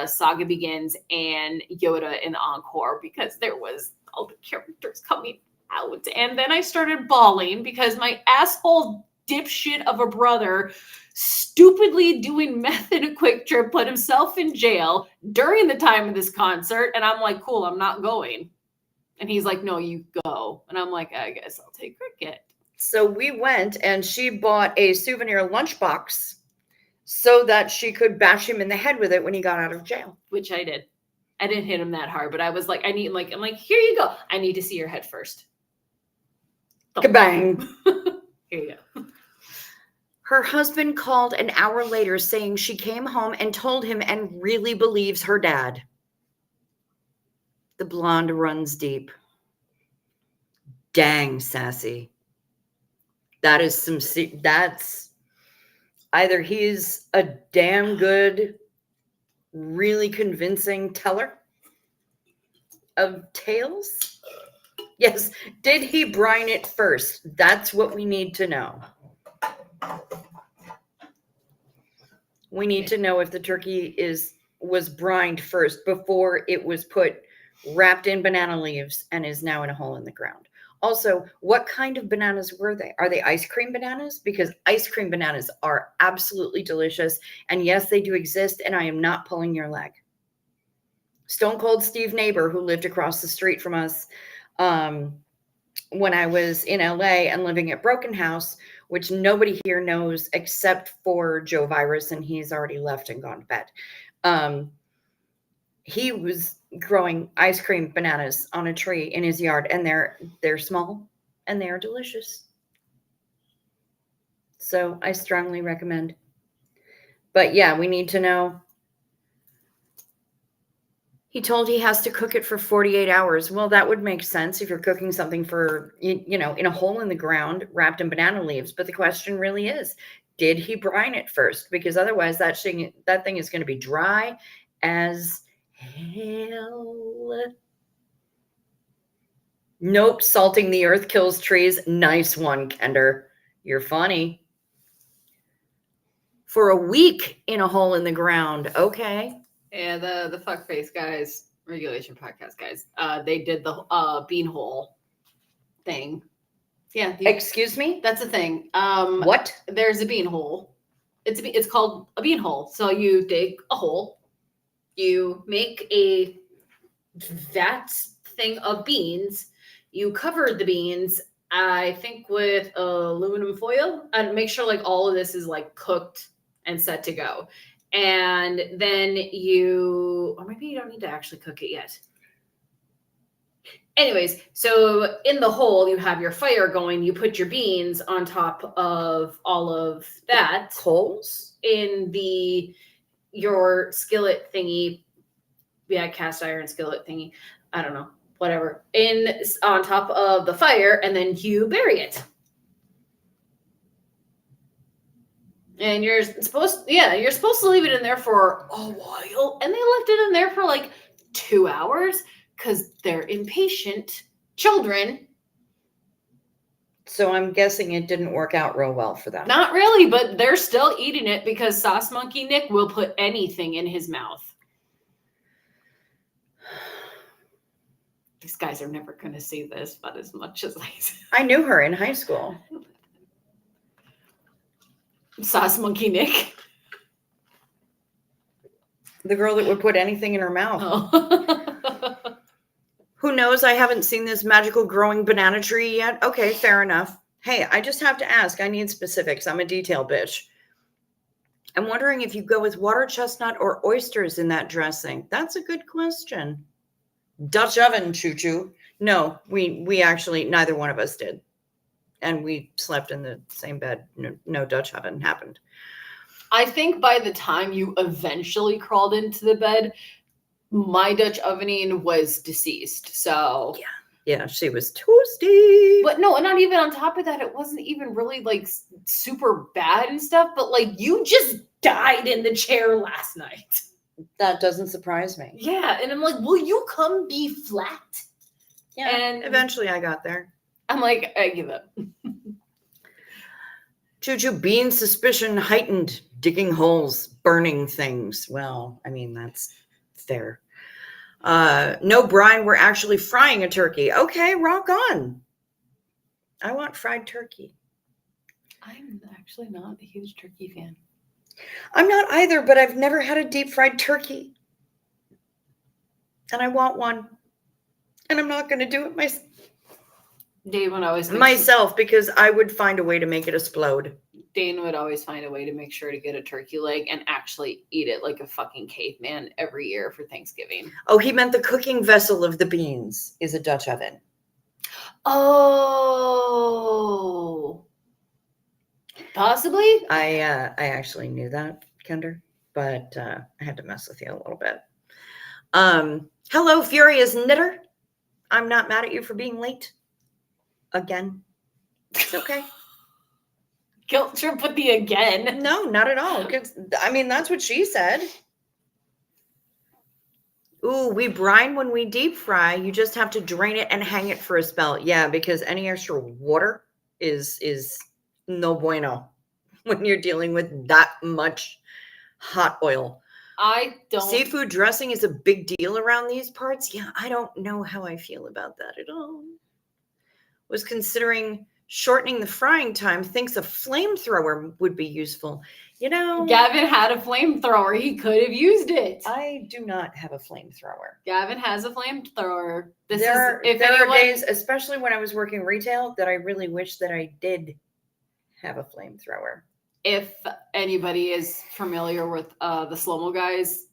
Saga Begins and Yoda in Encore because there was all the characters coming out. And then I started bawling because my asshole dipshit of a brother stupidly doing meth in a Quick Trip put himself in jail during the time of this concert. And I'm like, cool, I'm not going. And he's like, no, you go. And I'm like, I guess I'll take cricket. So we went and she bought a souvenir lunchbox so that she could bash him in the head with it when he got out of jail. Which I did. I didn't hit him that hard, but I was like, I'm like, here you go. I need to see your head first. Kabang. Here you go. Her husband called an hour later saying she came home and told him and really believes her dad. The blonde runs deep. Dang, sassy. That is that's either he's a damn good, really convincing teller of tales. Yes. Did he brine it first? That's what we need to know. We need to know if the turkey was brined first before it was wrapped in banana leaves and is now in a hole in the ground. Also, what kind of bananas were they? Are they ice cream bananas? Because ice cream bananas are absolutely delicious. And yes, they do exist. And I am not pulling your leg. Stone Cold Steve Neighbor, who lived across the street from us when I was in LA and living at Broken House, which nobody here knows except for Joe Virus, and he's already left and gone to bed. He was growing ice cream bananas on a tree in his yard, and they're small and they're delicious. So I strongly recommend. But yeah, we need to know. He told he has to cook it for 48 hours. Well, that would make sense if you're cooking something for, in a hole in the ground wrapped in banana leaves. But the question really is, did he brine it first? Because otherwise that thing is going to be dry as hell. Nope, salting the earth kills trees. Nice one, Kender. You're funny. For a week in a hole in the ground. Okay. Yeah, the fuckface guys, regulation podcast guys, they did the bean hole thing. Yeah. Excuse me? That's a thing. What? There's a bean hole. It's called a bean hole. So you dig a hole. You make a vat thing of beans. You cover the beans, I think, with aluminum foil, and make sure like all of this is like cooked and set to go. And then or maybe you don't need to actually cook it yet. Anyways, so in the hole, you have your fire going. You put your beans on top of all of that. Coals? In your skillet thingy. Yeah, cast iron skillet thingy. I don't know. Whatever. On top of the fire, and then you bury it. And you're supposed to leave it in there for a while. And they left it in there for like 2 hours because they're impatient children. So I'm guessing it didn't work out real well for them. Not really, but they're still eating it because Sauce Monkey Nick will put anything in his mouth. These guys are never going to see this, but as much as I knew her in high school. Sauce Monkey Nick. The girl that would put anything in her mouth. Oh. Who knows? I haven't seen this magical growing banana tree yet. Okay, fair enough. Hey, I just have to ask. I need specifics. I'm a detail bitch. I'm wondering if you go with water chestnut or oysters in that dressing. That's a good question. Dutch oven, choo-choo. No, we actually, neither one of us did. And we slept in the same bed. No Dutch oven happened. I think by the time you eventually crawled into the bed, my Dutch ovening was deceased. So Yeah, she was toasty. but no, and not even on top of that, it wasn't even really like super bad and stuff, but like you just died in the chair last night. That doesn't surprise me. Yeah, and I'm like, will you come be flat? Yeah, And eventually I got there. I'm like, I give up. Choo-choo, being suspicion heightened, digging holes, burning things. Well, I mean, that's fair. No, Brian, we're actually frying a turkey. Okay, rock on. I want fried turkey. I'm actually not a huge turkey fan. I'm not either, but I've never had a deep fried turkey. And I want one. And I'm not going to do it Dane would always myself because I would find a way to make it explode. Dane would always find a way to make sure to get a turkey leg and actually eat it like a fucking caveman every year for Thanksgiving. Oh, he meant the cooking vessel of the beans is a Dutch oven. Oh, possibly. I actually knew that, Kinder, but I had to mess with you a little bit. Hello, Furious Knitter. I'm not mad at you for being late. Again. It's okay. Guilt trip with the again. No, not at all. I mean, that's what she said. Ooh, we brine when we deep fry. You just have to drain it and hang it for a spell. Yeah, because any extra water is no bueno when you're dealing with that much hot oil. I don't. Seafood dressing is a big deal around these parts. Yeah, I don't know how I feel about that at all. Was considering shortening the frying time. Thinks a flamethrower would be useful. You know, Gavin had a flamethrower. He could have used it. I do not have a flamethrower. Gavin has a flamethrower. There are days, especially when I was working retail, that I really wish that I did have a flamethrower. If anybody is familiar with the slow-mo guys,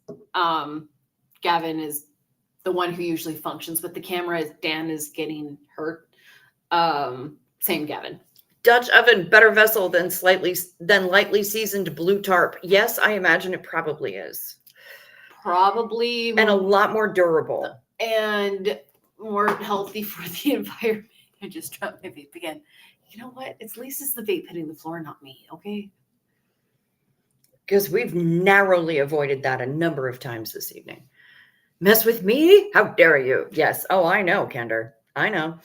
Gavin is the one who usually functions with the camera. As Dan is getting hurt. Same Gavin. Dutch oven, better vessel than lightly seasoned blue tarp. Yes, I imagine it probably is. Probably. And a lot more durable. And more healthy for the environment. I just dropped my vape again. You know what? At least it's the vape hitting the floor, not me, okay? Because we've narrowly avoided that a number of times this evening. Mess with me? How dare you? Yes. Oh, I know, Kender. I know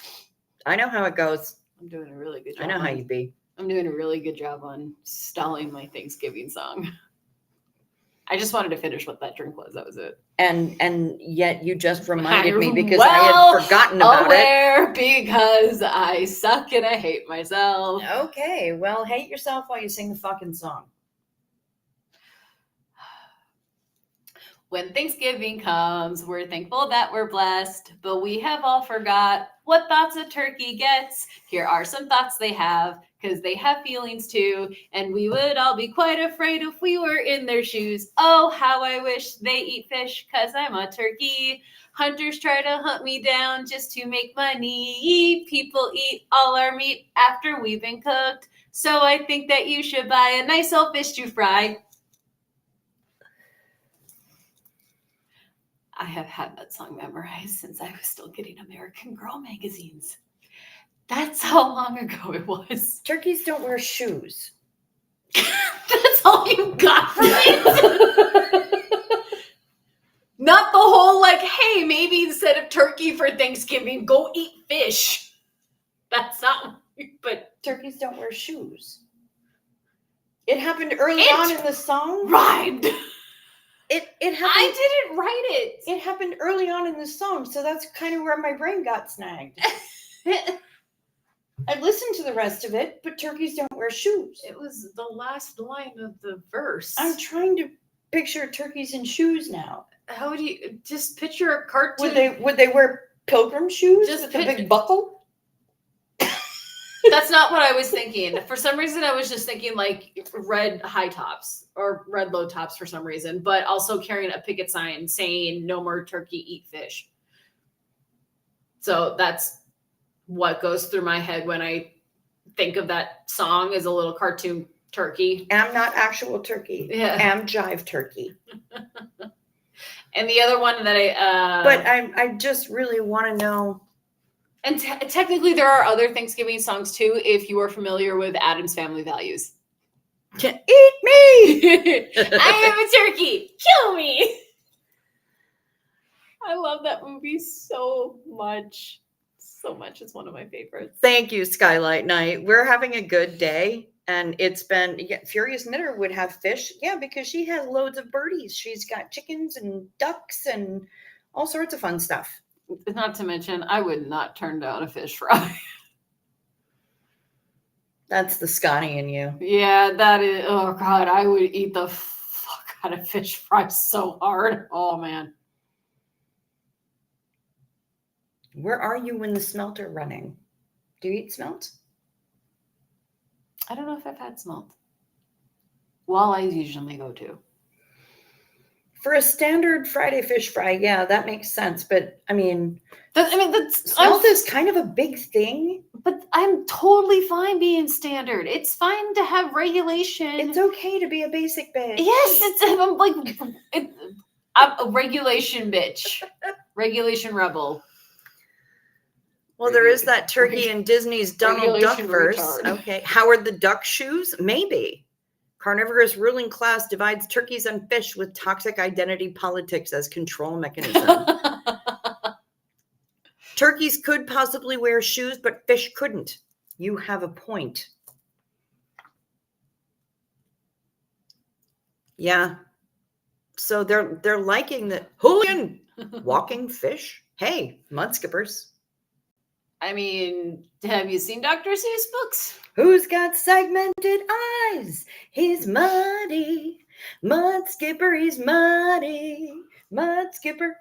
how it goes. I'm doing a really good job. I know how you be. I'm doing a really good job on stalling my Thanksgiving song. I just wanted to finish what that drink was. That was it. And yet you just reminded me because I had forgotten about it. Because I suck and I hate myself. Okay, well, hate yourself while you sing the fucking song. When Thanksgiving comes, we're thankful that we're blessed, but we have all forgot what thoughts a turkey gets. Here are some thoughts they have, because they have feelings too, and we would all be quite afraid if we were in their shoes. Oh, how I wish they eat fish, because I'm a turkey. Hunters try to hunt me down just to make money. People eat all our meat after we've been cooked, so I think that you should buy a nice old fish to fry. I have had that song memorized since I was still getting American Girl magazines. That's how long ago it was. Turkeys don't wear shoes. That's all you got from it? Not the whole, like, hey, maybe instead of turkey for Thanksgiving, go eat fish. That's not, but turkeys don't wear shoes. It happened early on in the song. Rhymed. It happened. I didn't write it. It happened early on in the song, so that's kind of where my brain got snagged. I listened to the rest of it, but turkeys don't wear shoes. It was the last line of the verse. I'm trying to picture turkeys in shoes now. How would you just picture a cartoon? Would they wear pilgrim shoes Just with a picture- big buckle? That's not what I was thinking. For some reason, I was just thinking like red high tops or red low tops for some reason, but also carrying a picket sign saying "No more turkey, eat fish." So that's what goes through my head when I think of that song as a little cartoon turkey. Am not actual turkey. Yeah. Am jive turkey. And the other one that But I just really want to know. and technically there are other Thanksgiving songs too, if you are familiar with Addams Family Values. Eat me! I am a turkey. Kill me. I love that movie so much. So much. It's one of my favorites. Thank you, Skylight Night. We're having a good day. And it's been, Furious Knitter would have fish. Yeah, because she has loads of birdies. She's got chickens and ducks and all sorts of fun stuff. Not to mention, I would not turn down a fish fry. That's the Scotty in you. Yeah, that is. Oh, God. I would eat the fuck out of fish fries so hard. Oh, man. Where are you when the smelt are running? Do you eat smelt? I don't know if I've had smelt. Walleyes usually go to. For a standard Friday fish fry, yeah, that makes sense. But I mean, That's smelt is kind of a big thing. but I'm totally fine being standard. It's fine to have regulation. It's okay to be a basic bitch. Yes, I'm like I'm a regulation bitch. Regulation rebel. Well, there is that turkey in Disney's Donald Duck Regulation verse. retard. Okay. Howard the Duck shoes? Maybe. Carnivorous ruling class divides turkeys and fish with toxic identity politics as control mechanism. Turkeys could possibly wear shoes, but fish couldn't. You have a point. Yeah. So they're liking the hooligan walking fish. Hey, mud skippers. I mean, have you seen Dr. Seuss books? Who's got segmented eyes? He's muddy. Mud skipper, he's muddy. Mud skipper.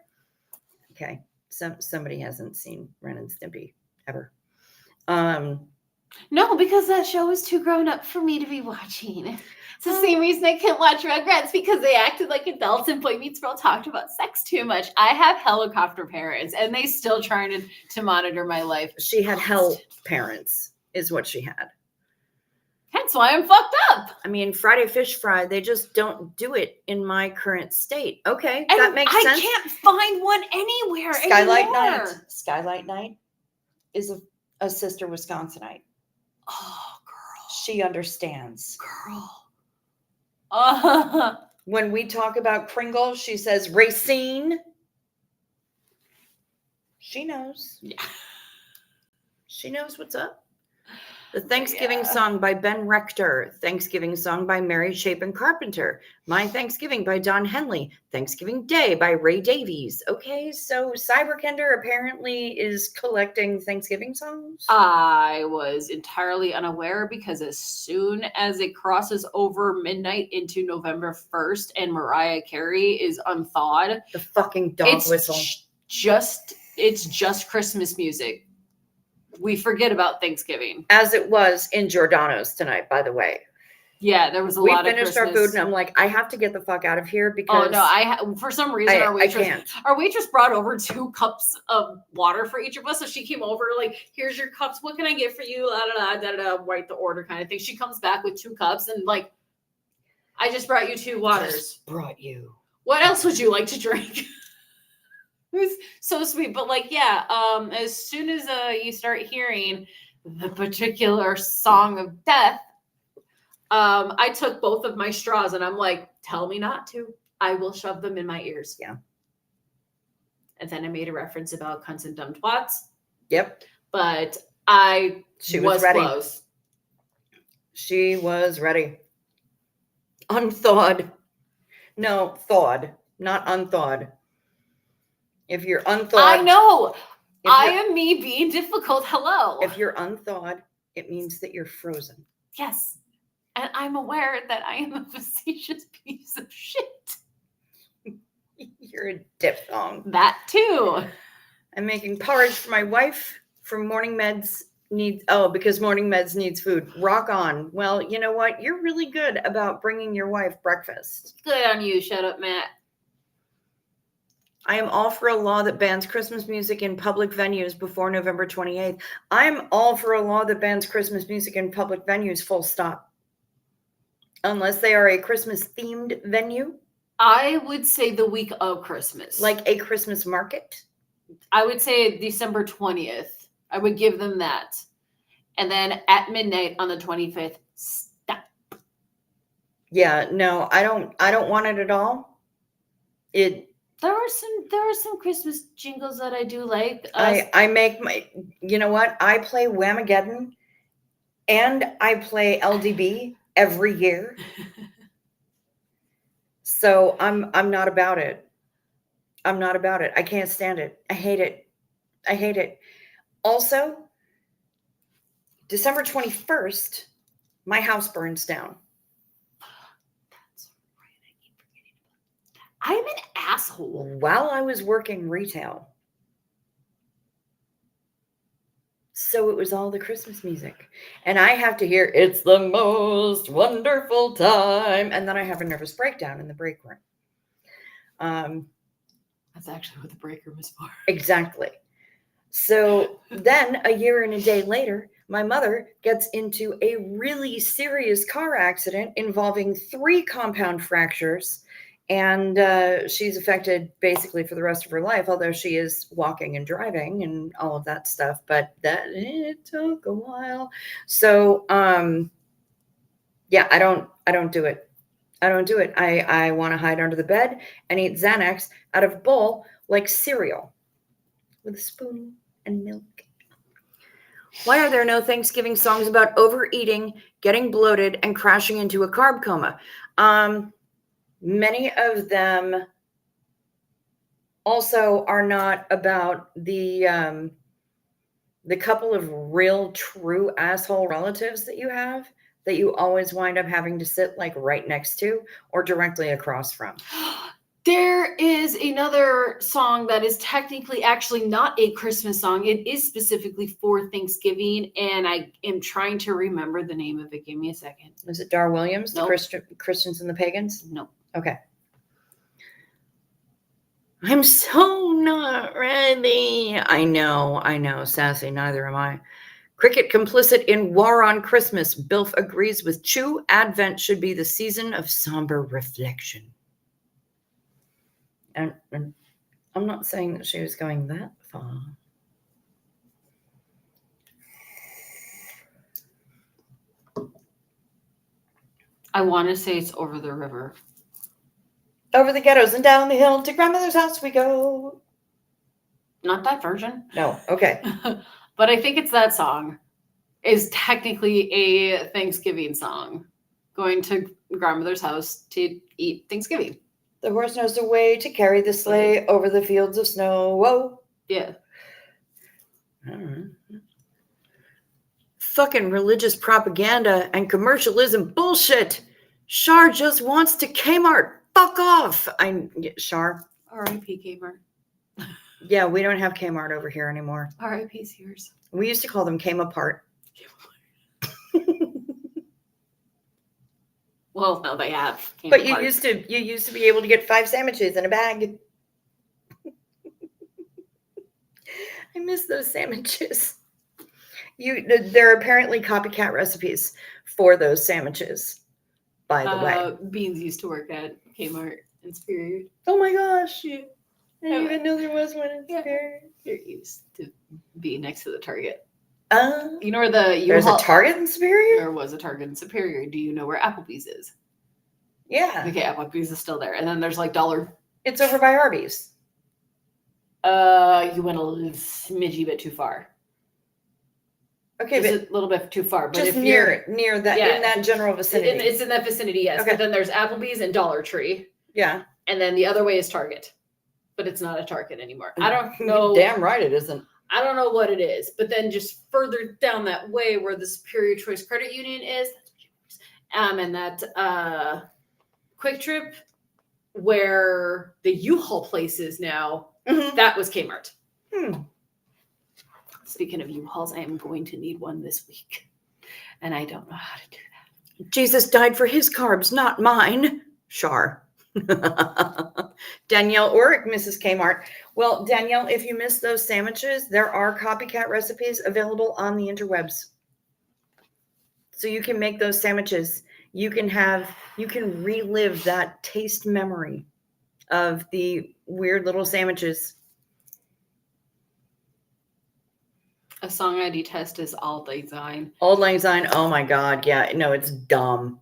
Okay. Somebody hasn't seen Ren and Stimpy ever. No, because that show is too grown up for me to be watching. It's the same reason I can't watch Rugrats, because they acted like adults and Boy Meets World talked about sex too much. I have helicopter parents and they still trying to monitor my life. She had hell parents, is what she had. Hence why I'm fucked up. I mean, Friday Fish Fry, they just don't do it in my current state. Okay, And that makes I sense. can't find one anywhere Skylight anymore. Night. Skylight Night is a sister Wisconsinite. Oh, girl. She understands. Girl. When we talk about Kringle, she says Racine. She knows. Yeah. She knows what's up. The Thanksgiving song by Ben Rector. Thanksgiving song by Mary Chapin Carpenter. My Thanksgiving by Don Henley. Thanksgiving Day by Ray Davies. Okay, so Cyberkender apparently is collecting Thanksgiving songs. I was entirely unaware, because as soon as it crosses over midnight into November 1st and Mariah Carey is unthawed, The fucking dog whistle. It's just Christmas music. We forget about Thanksgiving. As it was in Giordano's tonight, by the way. Yeah, there was a We lot of finished Christmas. our food and I'm like, I have to get the fuck out of here because Oh no! For some reason I can't. our waitress brought over 2 cups of water for each of us. So she came over like, "Here's your cups. What can I get for you?" La da da da da. Write the order kind of thing. She comes back with 2 cups and like, "I just brought you 2 waters. Just brought you. What else would you like to drink?" It was so sweet. But like, yeah, as soon as you start hearing the particular song of death, I took both of my straws and I'm like, tell me not to. I will shove them in my ears. Yeah. And then I made a reference about cunts and dumb twats. Yep. But She was ready. close. She was ready. Unthawed. No, thawed, not unthawed. If you're unthawed. I know. if I you're- am me being difficult. Hello. If you're unthawed, it means that you're frozen. Yes. And I'm aware that I am a facetious piece of shit. You're a diphthong. That too. I'm making porridge for my wife from Morning Meds because Morning Meds needs food. Rock on. Well, you know what? You're really good about bringing your wife breakfast. Good on you. Shut up, Matt. I am all for a law that bans Christmas music in public venues before November 28th. I'm all for a law that bans Christmas music in public venues, full stop. Unless they are a Christmas themed venue. I would say the week of Christmas. Like a Christmas market. I would say December 20th. I would give them that. And then at midnight on the 25th, stop. Yeah, no, I don't want it at all. There are some Christmas jingles that I do like. I make my, you know what? I play Whamageddon and I play LDB every year. So I'm not about it. I'm not about it. I can't stand it. I hate it. I hate it. Also, December 21st, my house burns down. That's right. I keep forgetting about that. I'm an asshole. While I was working retail. So it was all the Christmas music. And I have to hear, it's the most wonderful time. And then I have a nervous breakdown in the break room. That's actually what the break room is for. Exactly. So then a year and a day later, my mother gets into a really serious car accident involving 3 compound fractures. And she's affected basically for the rest of her life, although she is walking and driving and all of that stuff. But it took a while. So, yeah, I don't do it. I don't do it. I want to hide under the bed and eat Xanax out of a bowl like cereal with a spoon and milk. Why are there no Thanksgiving songs about overeating, getting bloated, and crashing into a carb coma? Many of them also are not about the couple of real true asshole relatives that you have that you always wind up having to sit like right next to or directly across from. There is another song that is technically actually not a Christmas song. It is specifically for Thanksgiving, and I am trying to remember the name of it. Give me a second. Is it Dar Williams, Nope. The Christians and the Pagans? No. Okay. I'm so not ready. I know, sassy, neither am I. Cricket complicit in war on Christmas. Bilf agrees with Chew. Advent should be the season of somber reflection. And I'm not saying that she was going that far. I want to say it's Over the River. Over the ghettos and down the hill to grandmother's house we go. Not that version. No, okay. But I think it's that song is technically a Thanksgiving song. Going to grandmother's house to eat Thanksgiving. The horse knows the way to carry the sleigh over the fields of snow. Whoa. Yeah. Fucking religious propaganda and commercialism bullshit. Shar just wants to Kmart. Fuck off. Shar. R.I.P. Kmart. Yeah, we don't have Kmart over here anymore. R.I.P. Sears. We used to call them Came Apart. Well, no, they have. But you used to be able to get 5 sandwiches in a bag. I miss those sandwiches. There are apparently copycat recipes for those sandwiches, by the way. Beans used to work at Kmart in Superior. Oh my gosh. I didn't even know there was one in Superior. It used to be next to the Target. You know where the there's a Target in Superior? There was a Target in Superior. Do you know where Applebee's is? Yeah. Okay, Applebee's is still there. And then there's like Dollar. It's over by Arby's. You went a little smidgy bit too far. Okay, just a little bit too far. But just if near that, in that general vicinity. It's in that vicinity, yes. Okay. But then there's Applebee's and Dollar Tree. Yeah. And then the other way is Target. But it's not a Target anymore. I don't know. Damn right it isn't. I don't know what it is. But then just further down that way where the Superior Choice Credit Union is, and that Quick Trip where the U-Haul place is now, that was Kmart. Speaking of U-Hauls, I am going to need one this week. And I don't know how to do that. Jesus died for his carbs, not mine. Shar. Danielle Orick, Mrs. Kmart. Well, Danielle, if you missed those sandwiches, there are copycat recipes available on the interwebs. So you can make those sandwiches. You can relive that taste memory of the weird little sandwiches. A song I detest is Auld Lang Syne. Auld Lang Syne. Oh my God. Yeah. No, it's dumb.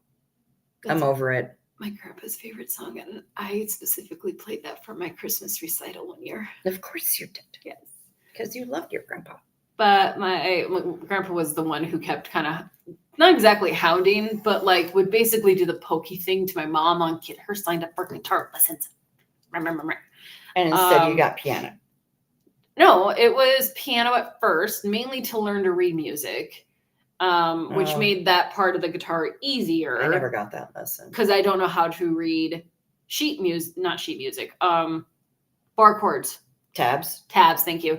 I'm over it. My grandpa's favorite song, and I specifically played that for my Christmas recital one year. Of course you did. Yes. Because you loved your grandpa. But my grandpa was the one who kept kind of, not exactly hounding, but like would basically do the pokey thing to my mom on get her signed up for guitar lessons. And instead you got piano. No, it was piano at first, mainly to learn to read music, which made that part of the guitar easier. I never got that lesson. Because I don't know how to read bar chords. Tabs, thank you.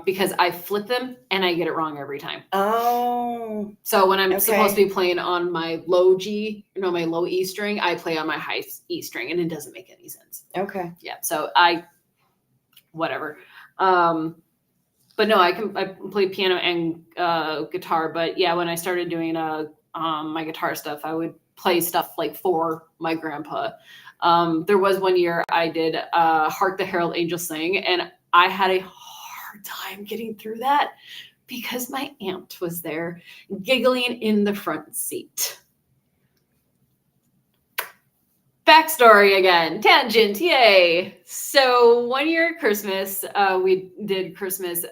Because I flip them and I get it wrong every time. Oh. So when I'm supposed to be playing on my low low E string, I play on my high E string, and it doesn't make any sense. Okay. Yeah. So whatever. But no, I play piano and guitar. But yeah, when I started doing my guitar stuff, I would play stuff like for my grandpa. There was one year I did Hark the Herald Angels Sing, and I had a hard time getting through that because my aunt was there giggling in the front seat. Backstory again, tangent, yay. So one year at Christmas, we did Christmas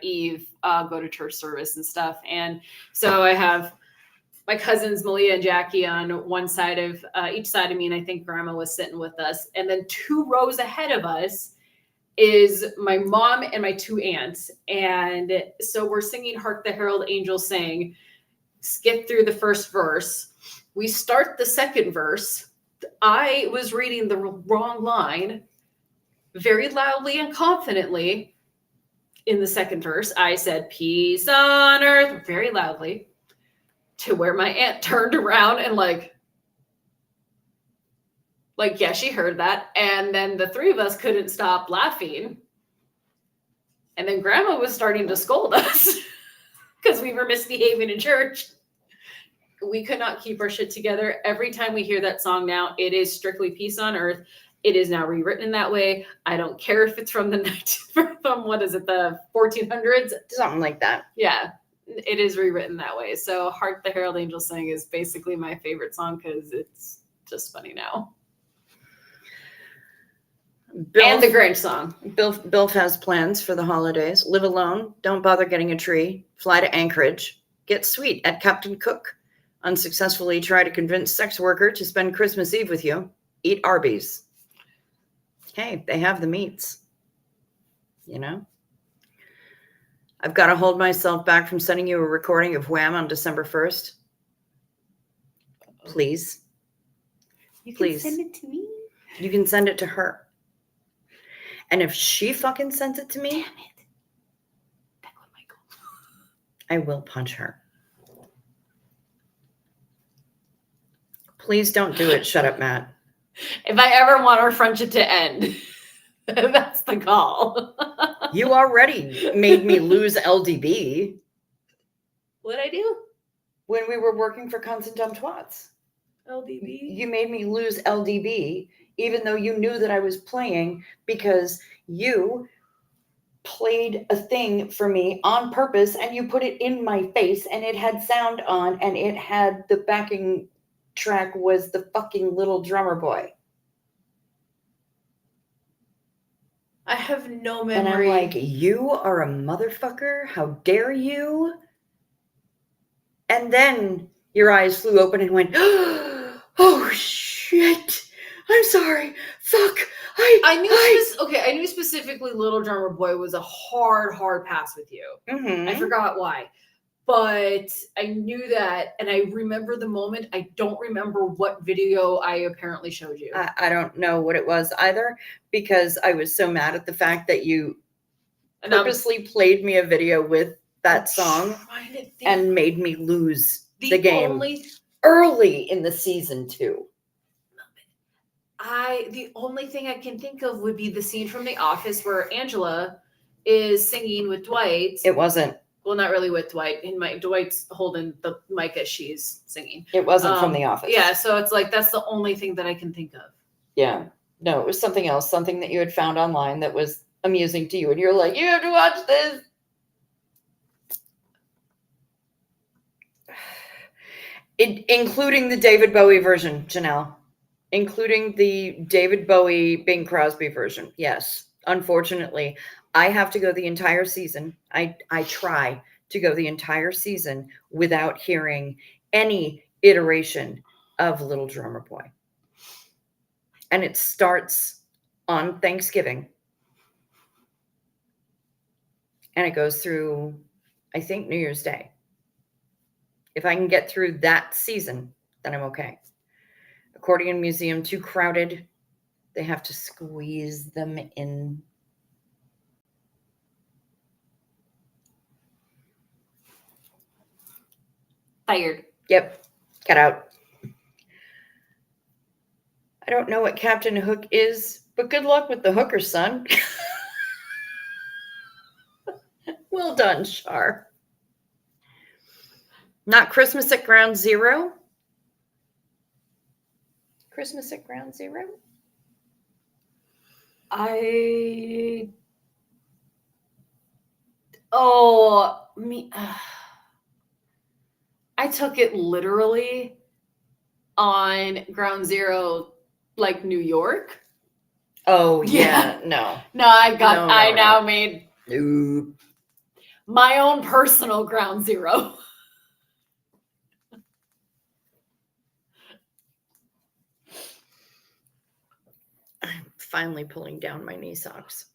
Eve, go to church service and stuff. And so I have my cousins, Malia and Jackie, on one side of each side of me, and I think Grandma was sitting with us. And then 2 rows ahead of us is my mom and my 2 aunts. And so we're singing Hark the Herald Angels Sing, skip through the first verse. We start the second verse. I was reading the wrong line very loudly and confidently. In the second verse, I said, "Peace on earth," very loudly, to where my aunt turned around and yeah, she heard that. And then the 3 of us couldn't stop laughing. And then Grandma was starting to scold us because we were misbehaving in church. We could not keep our shit together. Every time we hear that song now, it is strictly Peace on Earth. It is now rewritten in that way. I don't care if it's from the 1400s? Something like that. Yeah, it is rewritten that way. So Hark the Herald Angels Sing is basically my favorite song because it's just funny now. And the Grinch song. Bill has plans for the holidays. Live alone. Don't bother getting a tree. Fly to Anchorage. Get sweet at Captain Cook. Unsuccessfully try to convince sex worker to spend Christmas Eve with you. Eat Arby's. Hey, they have the meats. You know? I've got to hold myself back from sending you a recording of Wham on December 1st. Please. You can Please. send it to me. You can send it to her. And if she fucking sends it to me, Damn it. That was Michael. I will punch her. Please don't do it. Shut up, Matt. If I ever want our friendship to end, that's the call. You already made me lose LDB. What'd I do? When we were working for Constant Dumb Twats. LDB? You made me lose LDB, even though you knew that I was playing, because you played a thing for me on purpose and you put it in my face and it had sound on and it had the backing track was the fucking Little Drummer Boy. I have no And memory. I'm like, you are a motherfucker. How dare you? And then your eyes flew open and went, oh shit. I'm sorry. Fuck. I knew specifically Little Drummer Boy was a hard pass with you. Mm-hmm. I forgot why. But I knew that, and I remember the moment. I don't remember what video I apparently showed you. I don't know what it was either, because I was so mad at the fact that you purposely played me a video with that song and and made me lose the game only early in the season too. the only thing I can think of would be the scene from The Office where Angela is singing with Dwight. It wasn't. Well, not really with Dwight. Dwight's holding the mic as she's singing. It wasn't from The Office. Yeah, so it's like that's the only thing that I can think of. Yeah. No, it was something else, something that you had found online that was amusing to you, and you're like, you have to watch this. Including the David Bowie version, Janelle. Including the David Bowie Bing Crosby version. Yes. Unfortunately, I have to go the entire season. I try to go the entire season without hearing any iteration of Little Drummer Boy. And it starts on Thanksgiving. And it goes through, I think, New Year's Day. If I can get through that season, then I'm okay. Accordion Museum, too crowded. They have to squeeze them in. Tired. Yep. Cut out. I don't know what Captain Hook is, but good luck with the hooker, son. Well done, Char. Not Christmas at Ground Zero? Christmas at Ground Zero? I took it literally on Ground Zero, like New York. Oh yeah, no. No, I now made Nope. my own personal Ground Zero. I'm finally pulling down my knee socks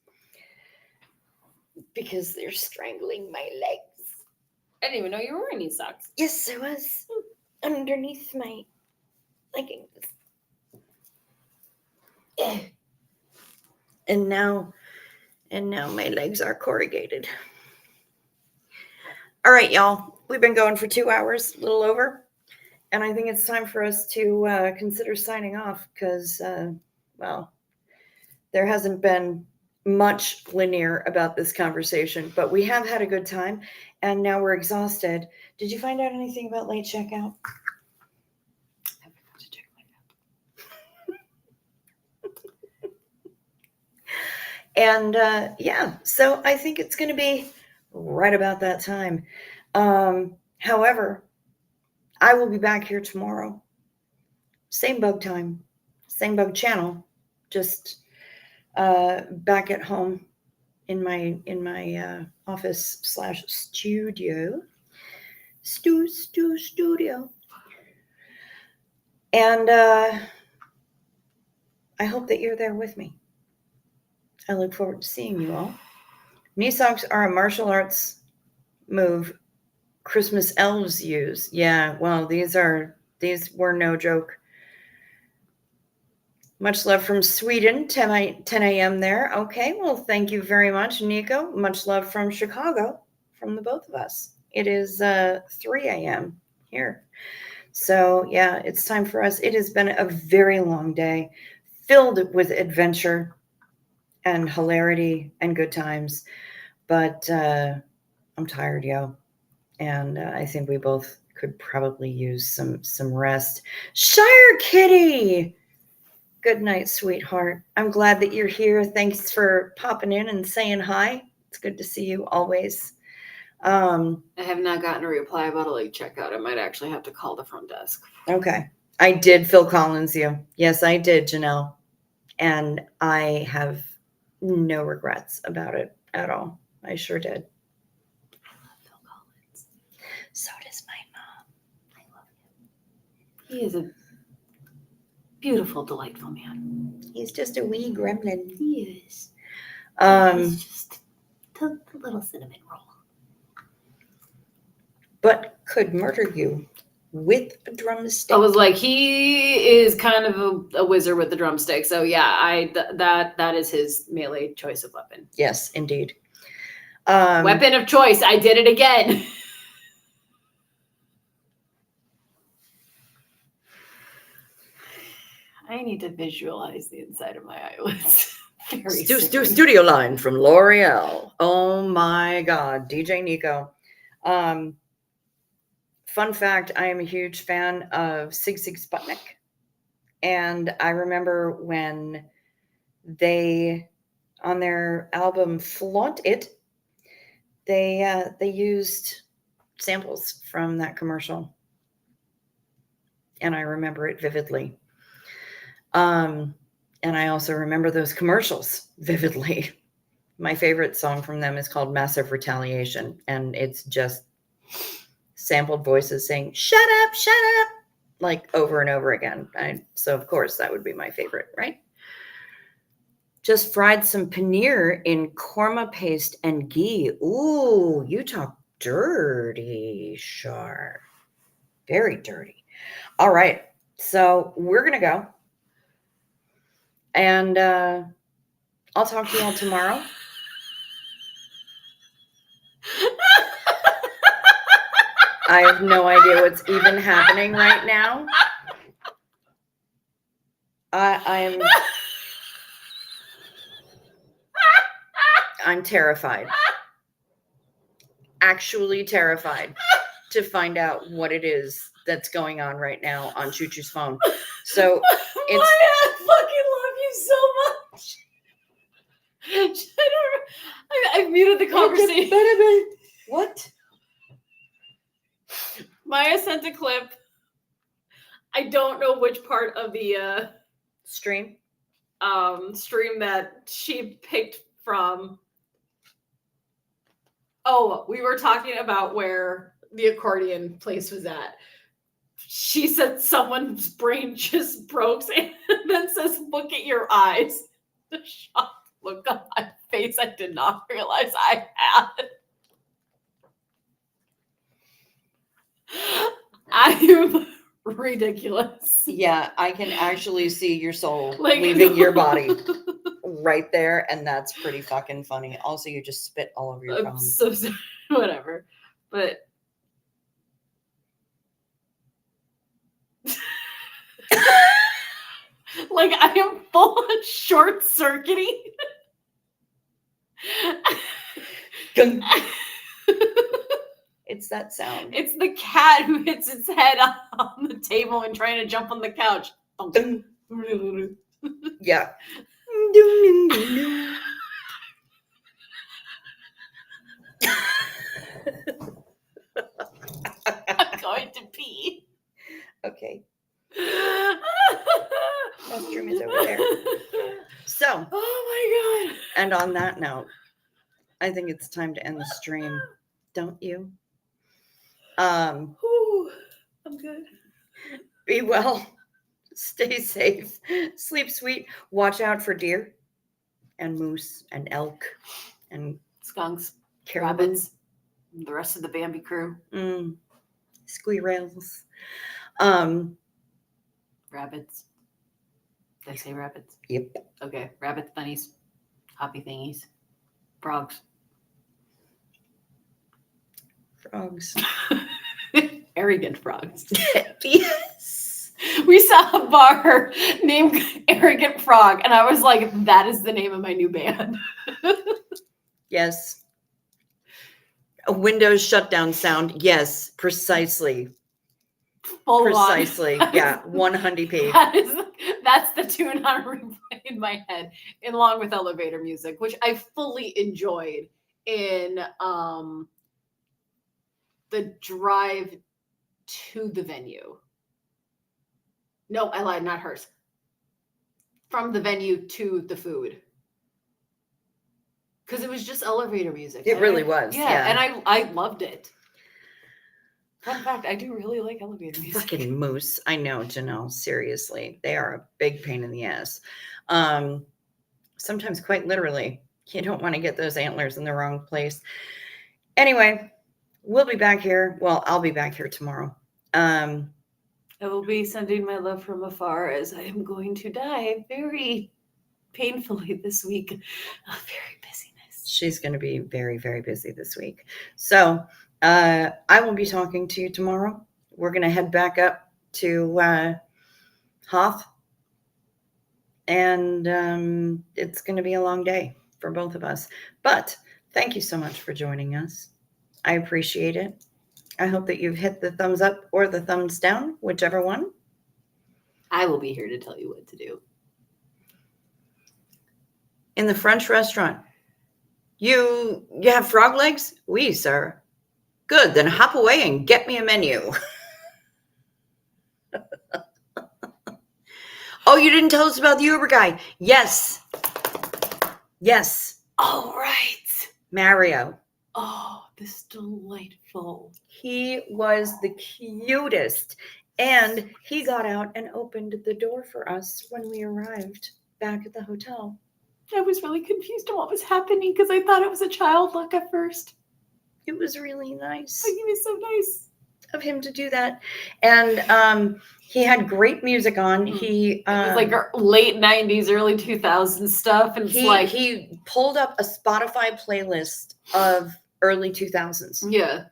because they're strangling my legs. I didn't even know you were wearing these socks. Yes, I was underneath my leggings. And now my legs are corrugated. All right, y'all. We've been going for 2 hours, a little over. And I think it's time for us to consider signing off because, well, there hasn't been much linear about this conversation, but we have had a good time and now we're exhausted. Did you find out anything about late checkout? I forgot to check my app. And yeah, so I think it's going to be right about that time. However, I will be back here tomorrow. Same bug time, same bug channel, just back at home in my office / studio. Studio. And I hope that you're there with me. I look forward to seeing you all. Knee socks are a martial arts move Christmas elves use. Yeah, well, these were no joke. Much love from Sweden, 10 a.m. there. Okay, well, thank you very much, Nico. Much love from Chicago, from the both of us. It is 3 a.m. here. So, yeah, it's time for us. It has been a very long day, filled with adventure and hilarity and good times. But I'm tired, yo. And I think we both could probably use some rest. Shire Kitty! Good night, sweetheart. I'm glad that you're here. Thanks for popping in and saying hi. It's good to see you always. I have not gotten a reply about a late checkout. I might actually have to call the front desk. Okay. I did Phil Collins you. Yes, I did, Janelle. And I have no regrets about it at all. I sure did. I love Phil Collins. So does my mom. I love him. He is a beautiful, delightful man. He's just a wee gremlin. He is. He's just the little cinnamon roll. But could murder you with a drumstick. I was like, he is kind of a wizard with the drumstick. So yeah, that is his melee choice of weapon. Yes, indeed. Weapon of choice. I did it again. I need to visualize the inside of my eyelids. Very sickening. Studio line from L'Oreal. Oh my God, DJ Nico. Fun fact, I am a huge fan of Sig Sig Sputnik. And I remember when they, on their album Flaunt It, they used samples from that commercial. And I remember it vividly. And I also remember those commercials vividly. My favorite song from them is called Massive Retaliation. And it's just sampled voices saying, shut up, like over and over again. So of course that would be my favorite, right? Just fried some paneer in korma paste and ghee. Ooh, you talk dirty, Shar. Very dirty. All right. So we're going to go. And I'll talk to you all tomorrow. I have no idea what's even happening right now. I'm terrified. Actually terrified to find out what it is that's going on right now on Choo Choo's phone. So it's... I fucking love you so much. I muted the conversation. What? Maya sent a clip. I don't know which part of the Stream that she picked from. Oh, we were talking about where the accordion place was at. She said someone's brain just broke and then says, look at your eyes. The shocked look on my face I did not realize I had. I am ridiculous. Yeah, I can actually see your soul Like, leaving your body right there, and that's pretty fucking funny. Also, you just spit all over your I'm phone. so sorry. Whatever. But like I am full on short circuiting. It's that sound. It's the cat who hits its head on the table and trying to jump on the couch. Yeah. I'm going to pee. Okay. Restroom is over there. So, oh my God. and on that note, I think it's time to end the stream. Don't you? Ooh, I'm good. Be well. Stay safe. Sleep sweet. Watch out for deer and moose and elk and Skunks, caribou. rabbits, the rest of the Bambi crew. Squirrels. Rabbits. Did I say rabbits? Yep. Okay. Rabbits, bunnies, hoppy thingies, frogs. Frogs. Arrogant frogs. Yes. We saw a bar named Arrogant Frog, and I was like, that is the name of my new band. Yes. A Windows shutdown sound. Yes, precisely. Full Precisely. on. Yeah. 100p. That's the tune on replay in my head, along with elevator music, which I fully enjoyed in the drive to the venue. No, I lied, not hers. From the venue to the food. Because it was just elevator music. It really was. Yeah. And I loved it. Fun fact, I do really like elevator music. Fucking moose. I know, Janelle. Seriously. They are a big pain in the ass. Sometimes quite literally. You don't want to get those antlers in the wrong place. Anyway, we'll be back here. Well, I'll be back here tomorrow. I will be sending my love from afar as I am going to die very painfully this week of very busyness. She's going to be very, very busy this week. So I will be talking to you tomorrow. We're going to head back up to Hoth. And it's going to be a long day for both of us. But thank you so much for joining us. I appreciate it. I hope that you've hit the thumbs up or the thumbs down, whichever one. I will be here to tell you what to do. In the French restaurant, you have frog legs? Oui, sir. Good, then hop away and get me a menu. Oh, you didn't tell us about the Uber guy. Yes. All right. Mario. Oh, this delightful. He was the cutest. And he got out and opened the door for us when we arrived back at the hotel. I was really confused on what was happening because I thought it was a child look at first. It was really nice But he was so nice of him to do that. And he had great music on. He it was like late 90s, early 2000s stuff. And it's he pulled up a Spotify playlist of early 2000s. Yeah.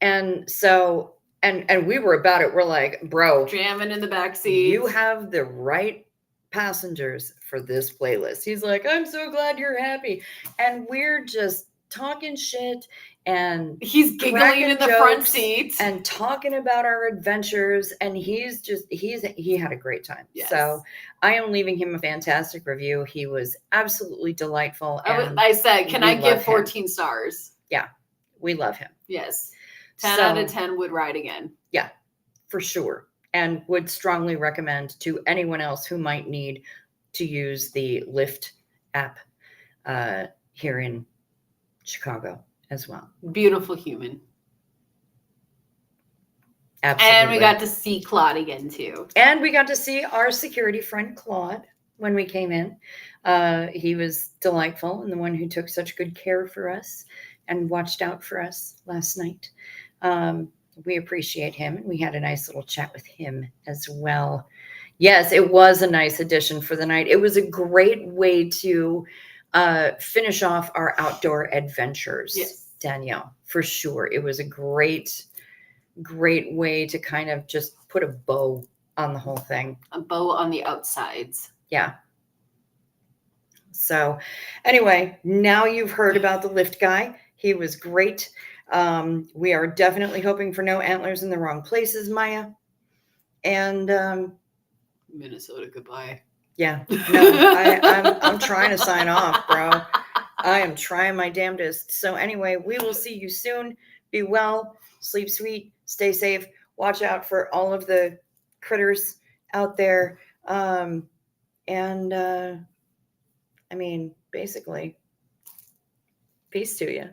And so and we were about it. We're like, bro, Jamming in the backseat. You have the right passengers for this playlist. He's like, I'm so glad you're happy. And we're just talking shit and he's giggling in the front seat and talking about our adventures. And he had a great time. Yes. So I am leaving him a fantastic review. He was absolutely delightful. I said, can I give 14 stars? Yeah, we love him. Yes. 10 out of 10 would ride again. Yeah, for sure. And would strongly recommend to anyone else who might need to use the Lyft app here in Chicago as well. Beautiful human. Absolutely. And we got to see Claude again, too. And we got to see our security friend, Claude, when we came in. He was delightful and the one who took such good care for us and watched out for us last night. We appreciate him, and we had a nice little chat with him as well. Yes, it was a nice addition for the night. It was a great way to finish off our outdoor adventures, yes. Danielle, for sure. It was a great way to kind of just put a bow on the whole thing. A bow on the outsides. Yeah. So anyway, now you've heard about the Lyft guy. He was great. We are definitely hoping for no antlers in the wrong places, Maya. And Minnesota, goodbye. Yeah, no, I'm trying to sign off, bro. I am trying my damnedest. So anyway, we will see you soon. Be well, sleep sweet, stay safe. Watch out for all of the critters out there. I mean, basically, peace to you.